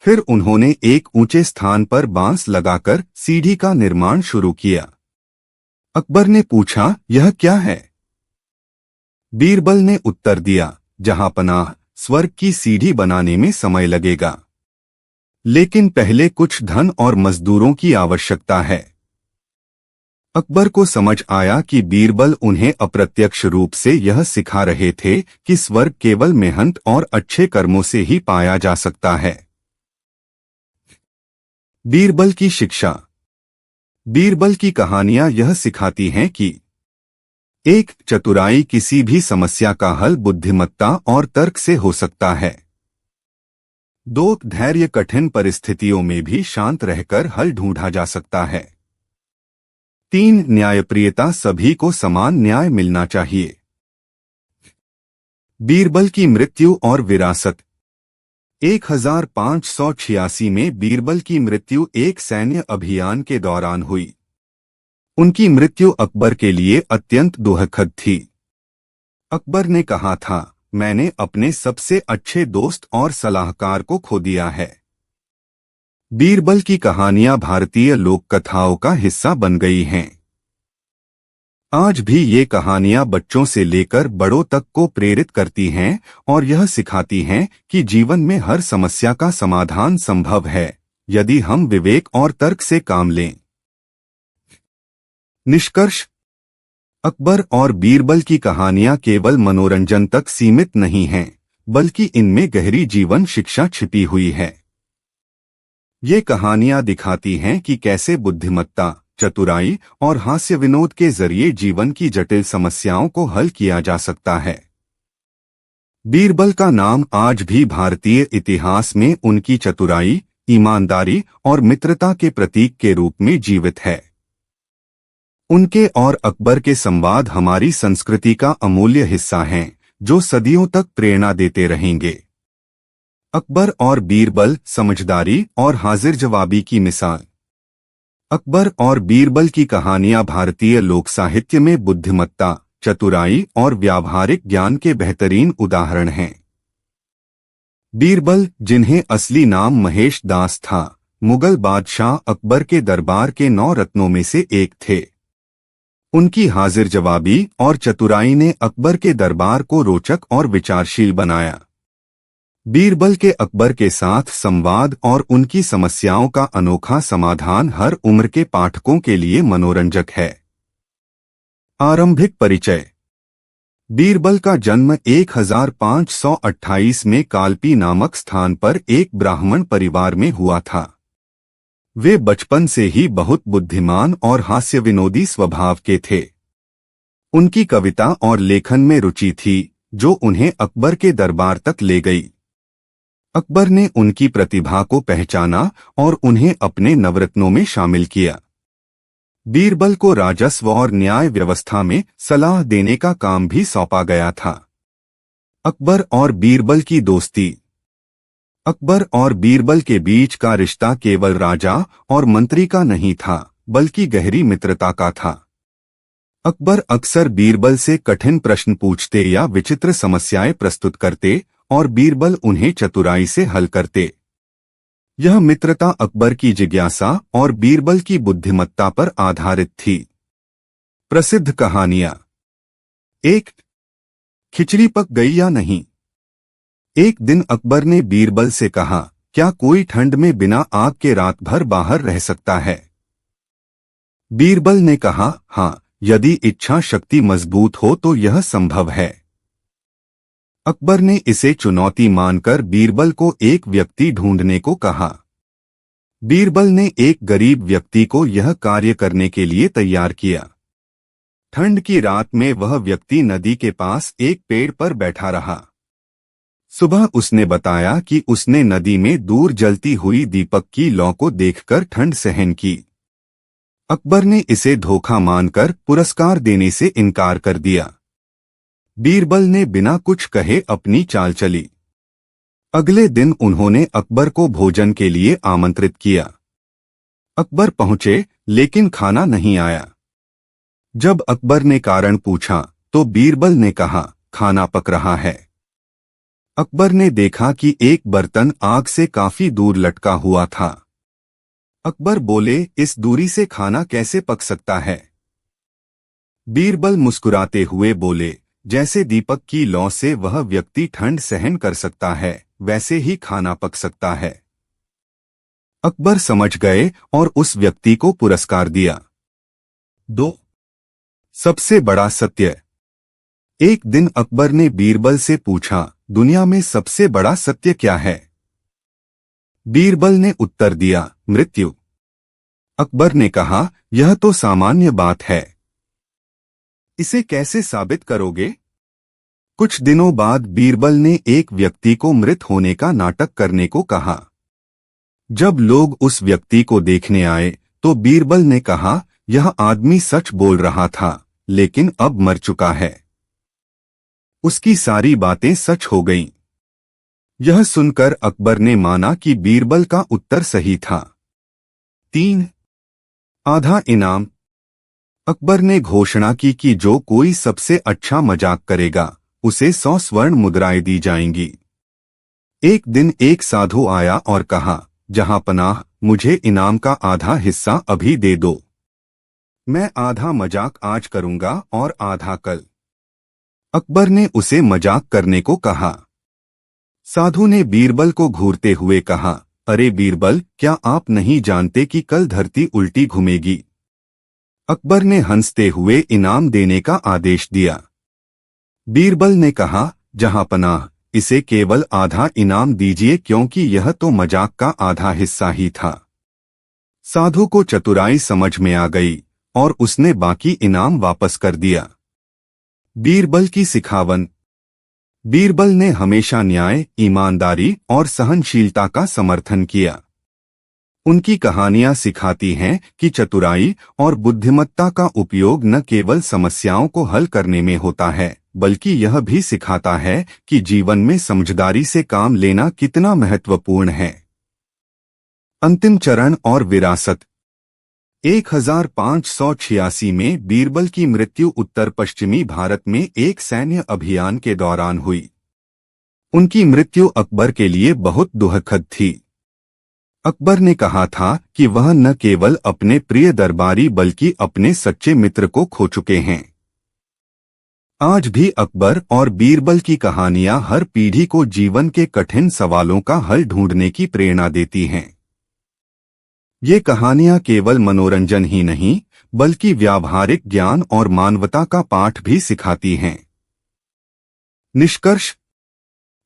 फिर उन्होंने एक ऊंचे स्थान पर बांस लगाकर सीढ़ी का निर्माण शुरू किया। अकबर ने पूछा, यह क्या है? बीरबल ने उत्तर दिया, जहांपनाह, स्वर्ग की सीढ़ी बनाने में समय लगेगा, लेकिन पहले कुछ धन और मजदूरों की आवश्यकता है। अकबर को समझ आया कि बीरबल उन्हें अप्रत्यक्ष रूप से यह सिखा रहे थे कि स्वर्ग केवल मेहनत और अच्छे कर्मों से ही पाया जा सकता है। बीरबल की शिक्षा। बीरबल की कहानियां यह सिखाती हैं कि 1. चतुराई किसी भी समस्या का हल बुद्धिमत्ता और तर्क से हो सकता है। 2. धैर्य कठिन परिस्थितियों में भी शांत रहकर हल ढूंढा जा सकता है। 3. न्यायप्रियता, सभी को समान न्याय मिलना चाहिए। बीरबल की मृत्यु और विरासत। 1586 में बीरबल की मृत्यु एक सैन्य अभियान के दौरान हुई। उनकी मृत्यु अकबर के लिए अत्यंत दुखद थी। अकबर ने कहा था, मैंने अपने सबसे अच्छे दोस्त और सलाहकार को खो दिया है। बीरबल की कहानियां भारतीय लोक कथाओं का हिस्सा बन गई हैं। आज भी ये कहानियां बच्चों से लेकर बड़ों तक को प्रेरित करती हैं और यह सिखाती हैं कि जीवन में हर समस्या का समाधान संभव है, यदि हम विवेक और तर्क से काम लें। निष्कर्ष। अकबर और बीरबल की कहानियां केवल मनोरंजन तक सीमित नहीं हैं, बल्कि इनमें गहरी जीवन शिक्षा छिपी हुई है। ये कहानियां दिखाती हैं कि कैसे बुद्धिमत्ता, चतुराई और हास्य विनोद के जरिए जीवन की जटिल समस्याओं को हल किया जा सकता है। बीरबल का नाम आज भी भारतीय इतिहास में उनकी चतुराई, ईमानदारी और मित्रता के प्रतीक के रूप में जीवित है। उनके और अकबर के संवाद हमारी संस्कृति का अमूल्य हिस्सा हैं, जो सदियों तक प्रेरणा देते रहेंगे। अकबर और बीरबल, समझदारी और हाजिर जवाबी की मिसाल। अकबर और बीरबल की कहानियां भारतीय लोक साहित्य में बुद्धिमत्ता, चतुराई और व्यावहारिक ज्ञान के बेहतरीन उदाहरण हैं। बीरबल, जिन्हें असली नाम महेश दास था, मुगल बादशाह अकबर के दरबार के 9 रत्नों में से एक थे। उनकी हाजिर जवाबी और चतुराई ने अकबर के दरबार को रोचक और विचारशील बनाया। बीरबल के अकबर के साथ संवाद और उनकी समस्याओं का अनोखा समाधान हर उम्र के पाठकों के लिए मनोरंजक है। आरंभिक परिचय। बीरबल का जन्म 1528 में कालपी नामक स्थान पर एक ब्राह्मण परिवार में हुआ था। वे बचपन से ही बहुत बुद्धिमान और हास्य विनोदी स्वभाव के थे। उनकी कविता और लेखन में रुचि थी, जो उन्हें अकबर के दरबार तक ले गई। अकबर ने उनकी प्रतिभा को पहचाना और उन्हें अपने नवरत्नों में शामिल किया। बीरबल को राजस्व और न्याय व्यवस्था में सलाह देने का काम भी सौंपा गया था। अकबर और बीरबल की दोस्ती। अकबर और बीरबल के बीच का रिश्ता केवल राजा और मंत्री का नहीं था, बल्कि गहरी मित्रता का था। अकबर अक्सर बीरबल से कठिन प्रश्न पूछते या विचित्र समस्याएं प्रस्तुत करते और बीरबल उन्हें चतुराई से हल करते। यह मित्रता अकबर की जिज्ञासा और बीरबल की बुद्धिमत्ता पर आधारित थी। प्रसिद्ध कहानियां। 1. खिचड़ी पक गई या नहीं। एक दिन अकबर ने बीरबल से कहा, क्या कोई ठंड में बिना आग के रात भर बाहर रह सकता है? बीरबल ने कहा, हाँ, यदि इच्छा शक्ति मजबूत हो तो यह संभव है। अकबर ने इसे चुनौती मानकर बीरबल को एक व्यक्ति ढूंढने को कहा। बीरबल ने एक गरीब व्यक्ति को यह कार्य करने के लिए तैयार किया। ठंड की रात में वह व्यक्ति नदी के पास एक पेड़ पर बैठा रहा। सुबह उसने बताया कि उसने नदी में दूर जलती हुई दीपक की लौ को देखकर ठंड सहन की। अकबर ने इसे धोखा मानकर पुरस्कार देने से इनकार कर दिया। बीरबल ने बिना कुछ कहे अपनी चाल चली। अगले दिन उन्होंने अकबर को भोजन के लिए आमंत्रित किया। अकबर पहुंचे, लेकिन खाना नहीं आया। जब अकबर ने कारण पूछा तो बीरबल ने कहा, खाना पक रहा है। अकबर ने देखा कि एक बर्तन आग से काफी दूर लटका हुआ था। अकबर बोले, इस दूरी से खाना कैसे पक सकता है? बीरबल मुस्कुराते हुए बोले, जैसे दीपक की लौ से वह व्यक्ति ठंड सहन कर सकता है, वैसे ही खाना पक सकता है। अकबर समझ गए और उस व्यक्ति को पुरस्कार दिया। 2. सबसे बड़ा सत्य। एक दिन अकबर ने बीरबल से पूछा, दुनिया में सबसे बड़ा सत्य क्या है? बीरबल ने उत्तर दिया, मृत्यु। अकबर ने कहा, यह तो सामान्य बात है। इसे कैसे साबित करोगे? कुछ दिनों बाद बीरबल ने एक व्यक्ति को मृत होने का नाटक करने को कहा। जब लोग उस व्यक्ति को देखने आए तो बीरबल ने कहा, यह आदमी सच बोल रहा था, लेकिन अब मर चुका है। उसकी सारी बातें सच हो गईं। यह सुनकर अकबर ने माना कि बीरबल का उत्तर सही था। 3. आधा इनाम। अकबर ने घोषणा की कि जो कोई सबसे अच्छा मजाक करेगा उसे 100 स्वर्ण मुद्राएं दी जाएंगी। एक दिन एक साधु आया और कहा, जहां पनाह, मुझे इनाम का आधा हिस्सा अभी दे दो। मैं आधा मजाक आज करूंगा और आधा कल। अकबर ने उसे मजाक करने को कहा। साधु ने बीरबल को घूरते हुए कहा, अरे बीरबल, क्या आप नहीं जानते कि कल धरती उल्टी घूमेगी? अकबर ने हंसते हुए इनाम देने का आदेश दिया। बीरबल ने कहा, जहां पनाह, इसे केवल आधा इनाम दीजिए क्योंकि यह तो मजाक का आधा हिस्सा ही था। साधु को चतुराई समझ में आ गई और उसने बाकी इनाम वापस कर दिया। बीरबल की सिखावन। बीरबल ने हमेशा न्याय, ईमानदारी और सहनशीलता का समर्थन किया। उनकी कहानियां सिखाती हैं कि चतुराई और बुद्धिमत्ता का उपयोग न केवल समस्याओं को हल करने में होता है, बल्कि यह भी सिखाता है कि जीवन में समझदारी से काम लेना कितना महत्वपूर्ण है। अंतिम चरण और विरासत। 1586 में बीरबल की मृत्यु उत्तर पश्चिमी भारत में एक सैन्य अभियान के दौरान हुई। उनकी मृत्यु अकबर के लिए बहुत दुखद थी। अकबर ने कहा था कि वह न केवल अपने प्रिय दरबारी बल्कि अपने सच्चे मित्र को खो चुके हैं। आज भी अकबर और बीरबल की कहानियां हर पीढ़ी को जीवन के कठिन सवालों का हल ढूंढने की प्रेरणा देती हैं। ये कहानियां केवल मनोरंजन ही नहीं, बल्कि व्यावहारिक ज्ञान और मानवता का पाठ भी सिखाती हैं। निष्कर्ष,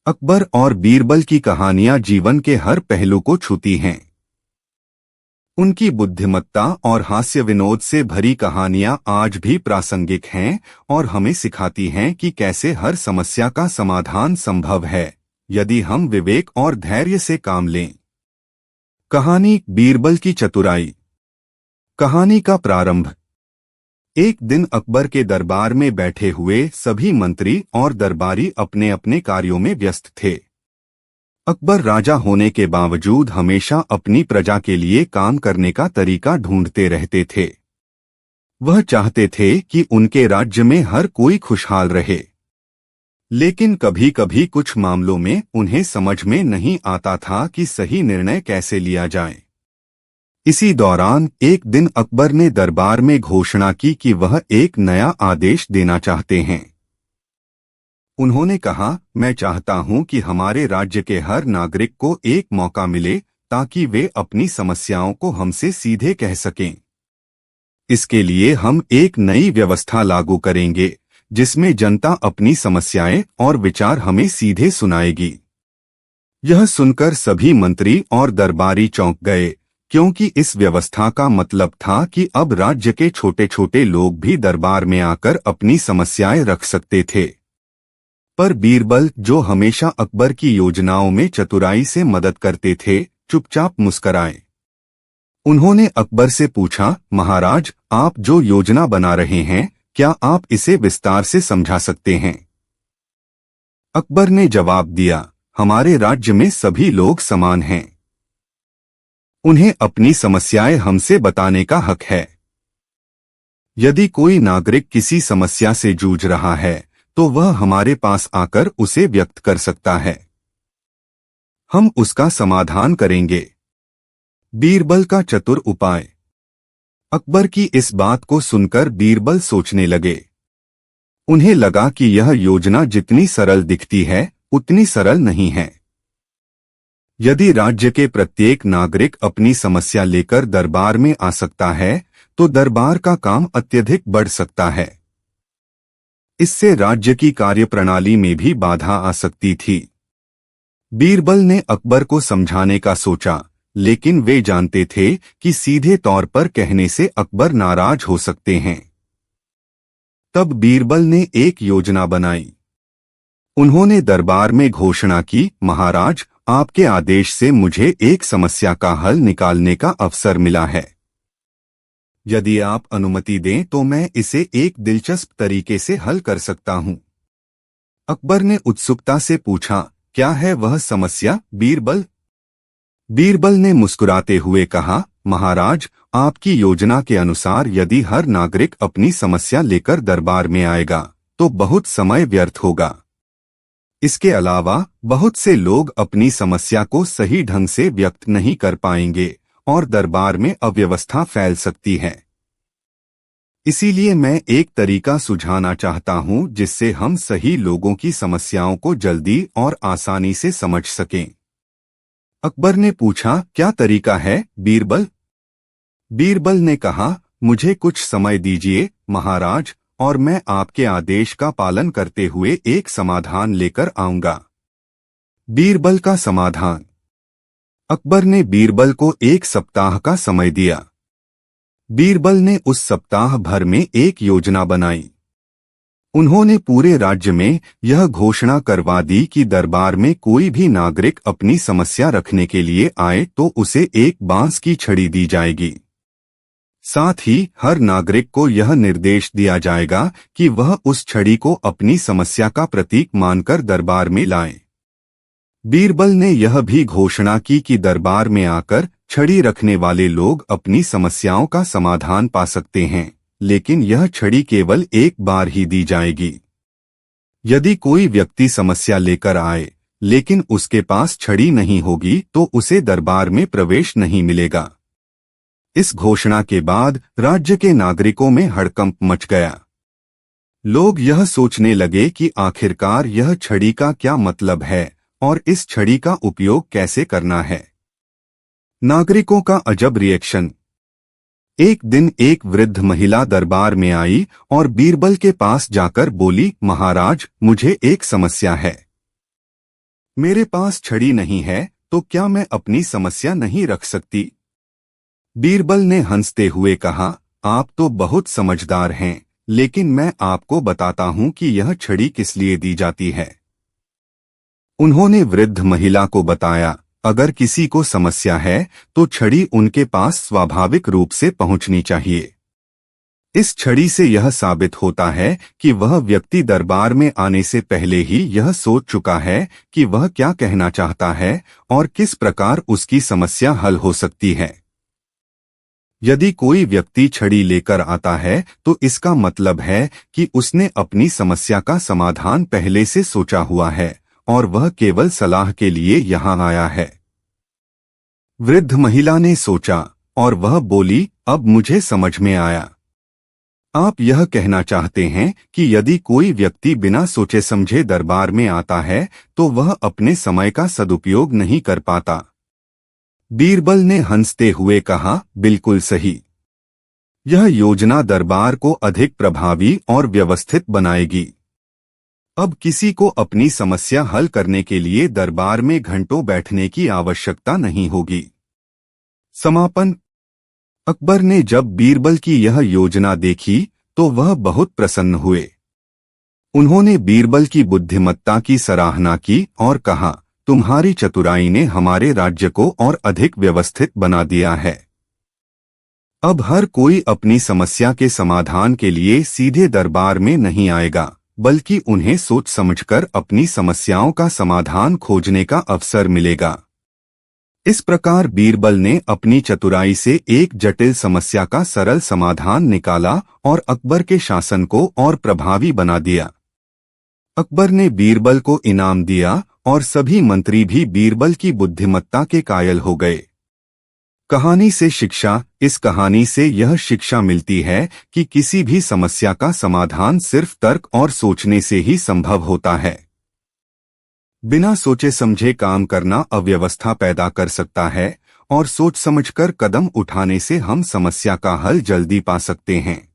अकबर और बीरबल की कहानियां जीवन के हर पहलू को छूती हैं। उनकी बुद्धिमत्ता और हास्य विनोद से भरी कहानियां आज भी प्रासंगिक हैं और हमें सिखाती हैं कि कैसे हर समस्या का समाधान संभव है, यदि हम विवेक और धैर्य से काम लें। कहानी बीरबल की चतुराई। कहानी का प्रारंभ। एक दिन अकबर के दरबार में बैठे हुए सभी मंत्री और दरबारी अपने अपने कार्यों में व्यस्त थे। अकबर राजा होने के बावजूद हमेशा अपनी प्रजा के लिए काम करने का तरीका ढूंढते रहते थे। वह चाहते थे कि उनके राज्य में हर कोई खुशहाल रहे, लेकिन कभी कभी कुछ मामलों में उन्हें समझ में नहीं आता था कि सही निर्णय कैसे लिया जाए। इसी दौरान एक दिन अकबर ने दरबार में घोषणा की कि वह एक नया आदेश देना चाहते हैं। उन्होंने कहा, मैं चाहता हूं कि हमारे राज्य के हर नागरिक को एक मौका मिले ताकि वे अपनी समस्याओं को हमसे सीधे कह सकें। इसके लिए हम एक नई व्यवस्था लागू करेंगे जिसमें जनता अपनी समस्याएं और विचार हमें सीधे सुनाएगी। यह सुनकर सभी मंत्री और दरबारी चौंक गए, क्योंकि इस व्यवस्था का मतलब था कि अब राज्य के छोटे छोटे लोग भी दरबार में आकर अपनी समस्याएं रख सकते थे। पर बीरबल, जो हमेशा अकबर की योजनाओं में चतुराई से मदद करते थे, चुपचाप मुस्कराए। उन्होंने अकबर से पूछा, महाराज, आप जो योजना बना रहे हैं, क्या आप इसे विस्तार से समझा सकते हैं? अकबर ने जवाब दिया, हमारे राज्य में सभी लोग समान हैं। उन्हें अपनी समस्याएं हमसे बताने का हक है। यदि कोई नागरिक किसी समस्या से जूझ रहा है तो वह हमारे पास आकर उसे व्यक्त कर सकता है। हम उसका समाधान करेंगे। बीरबल का चतुर उपाय। अकबर की इस बात को सुनकर बीरबल सोचने लगे। उन्हें लगा कि यह योजना जितनी सरल दिखती है उतनी सरल नहीं है। यदि राज्य के प्रत्येक नागरिक अपनी समस्या लेकर दरबार में आ सकता है तो दरबार का काम अत्यधिक बढ़ सकता है। इससे राज्य की कार्यप्रणाली में भी बाधा आ सकती थी। बीरबल ने अकबर को समझाने का सोचा, लेकिन वे जानते थे कि सीधे तौर पर कहने से अकबर नाराज हो सकते हैं। तब बीरबल ने एक योजना बनाई। उन्होंने दरबार में घोषणा की, महाराज, आपके आदेश से मुझे एक समस्या का हल निकालने का अवसर मिला है। यदि आप अनुमति दें तो मैं इसे एक दिलचस्प तरीके से हल कर सकता हूं। अकबर ने उत्सुकता से पूछा, क्या है वह समस्या, बीरबल? बीरबल ने मुस्कुराते हुए कहा, महाराज, आपकी योजना के अनुसार यदि हर नागरिक अपनी समस्या लेकर दरबार में आएगा तो बहुत समय व्यर्थ होगा। इसके अलावा बहुत से लोग अपनी समस्या को सही ढंग से व्यक्त नहीं कर पाएंगे और दरबार में अव्यवस्था फैल सकती है। इसीलिए मैं एक तरीका सुझाना चाहता हूं जिससे हम सही लोगों की समस्याओं को जल्दी और आसानी से समझ सकें। अकबर ने पूछा, क्या तरीका है, बीरबल? बीरबल ने कहा, मुझे कुछ समय दीजिए, महाराज, और मैं आपके आदेश का पालन करते हुए एक समाधान लेकर आऊंगा। बीरबल का समाधान। अकबर ने बीरबल को एक सप्ताह का समय दिया। बीरबल ने उस सप्ताह भर में एक योजना बनाई। उन्होंने पूरे राज्य में यह घोषणा करवा दी कि दरबार में कोई भी नागरिक अपनी समस्या रखने के लिए आए तो उसे एक बांस की छड़ी दी जाएगी। साथ ही हर नागरिक को यह निर्देश दिया जाएगा कि वह उस छड़ी को अपनी समस्या का प्रतीक मानकर दरबार में लाए। बीरबल ने यह भी घोषणा की कि दरबार में आकर छड़ी रखने वाले लोग अपनी समस्याओं का समाधान पा सकते हैं, लेकिन यह छड़ी केवल एक बार ही दी जाएगी। यदि कोई व्यक्ति समस्या लेकर आए लेकिन उसके पास छड़ी नहीं होगी तो उसे दरबार में प्रवेश नहीं मिलेगा। इस घोषणा के बाद राज्य के नागरिकों में हड़कंप मच गया। लोग यह सोचने लगे कि आखिरकार यह छड़ी का क्या मतलब है और इस छड़ी का उपयोग कैसे करना है। नागरिकों का अजब रिएक्शन। एक दिन एक वृद्ध महिला दरबार में आई और बीरबल के पास जाकर बोली, महाराज, मुझे एक समस्या है। मेरे पास छड़ी नहीं है, तो क्या मैं अपनी समस्या नहीं रख सकती? बीरबल ने हंसते हुए कहा, आप तो बहुत समझदार हैं, लेकिन मैं आपको बताता हूं कि यह छड़ी किस लिए दी जाती है। उन्होंने वृद्ध महिला को बताया, अगर किसी को समस्या है तो छड़ी उनके पास स्वाभाविक रूप से पहुंचनी चाहिए। इस छड़ी से यह साबित होता है कि वह व्यक्ति दरबार में आने से पहले ही यह सोच चुका है कि वह क्या कहना चाहता है और किस प्रकार उसकी समस्या हल हो सकती है। यदि कोई व्यक्ति छड़ी लेकर आता है तो इसका मतलब है कि उसने अपनी समस्या का समाधान पहले से सोचा हुआ है और वह केवल सलाह के लिए यहाँ आया है। वृद्ध महिला ने सोचा और वह बोली, अब मुझे समझ में आया। आप यह कहना चाहते हैं कि यदि कोई व्यक्ति बिना सोचे समझे दरबार में आता है तो वह अपने समय का सदुपयोग नहीं कर पाता। बीरबल ने हंसते हुए कहा, बिल्कुल सही। यह योजना दरबार को अधिक प्रभावी और व्यवस्थित बनाएगी। अब किसी को अपनी समस्या हल करने के लिए दरबार में घंटों बैठने की आवश्यकता नहीं होगी। समापन। अकबर ने जब बीरबल की यह योजना देखी तो वह बहुत प्रसन्न हुए। उन्होंने बीरबल की बुद्धिमत्ता की सराहना की और कहा, तुम्हारी चतुराई ने हमारे राज्य को और अधिक व्यवस्थित बना दिया है। अब हर कोई अपनी समस्या के समाधान के लिए सीधे दरबार में नहीं आएगा, बल्कि उन्हें सोच समझकर अपनी समस्याओं का समाधान खोजने का अवसर मिलेगा। इस प्रकार बीरबल ने अपनी चतुराई से एक जटिल समस्या का सरल समाधान निकाला और अकबर के शासन को और प्रभावी बना दिया। अकबर ने बीरबल को इनाम दिया और सभी मंत्री भी बीरबल की बुद्धिमत्ता के कायल हो गए। कहानी से शिक्षा। इस कहानी से यह शिक्षा मिलती है कि किसी भी समस्या का समाधान सिर्फ तर्क और सोचने से ही संभव होता है। बिना सोचे समझे काम करना अव्यवस्था पैदा कर सकता है और सोच समझकर कदम उठाने से हम समस्या का हल जल्दी पा सकते हैं।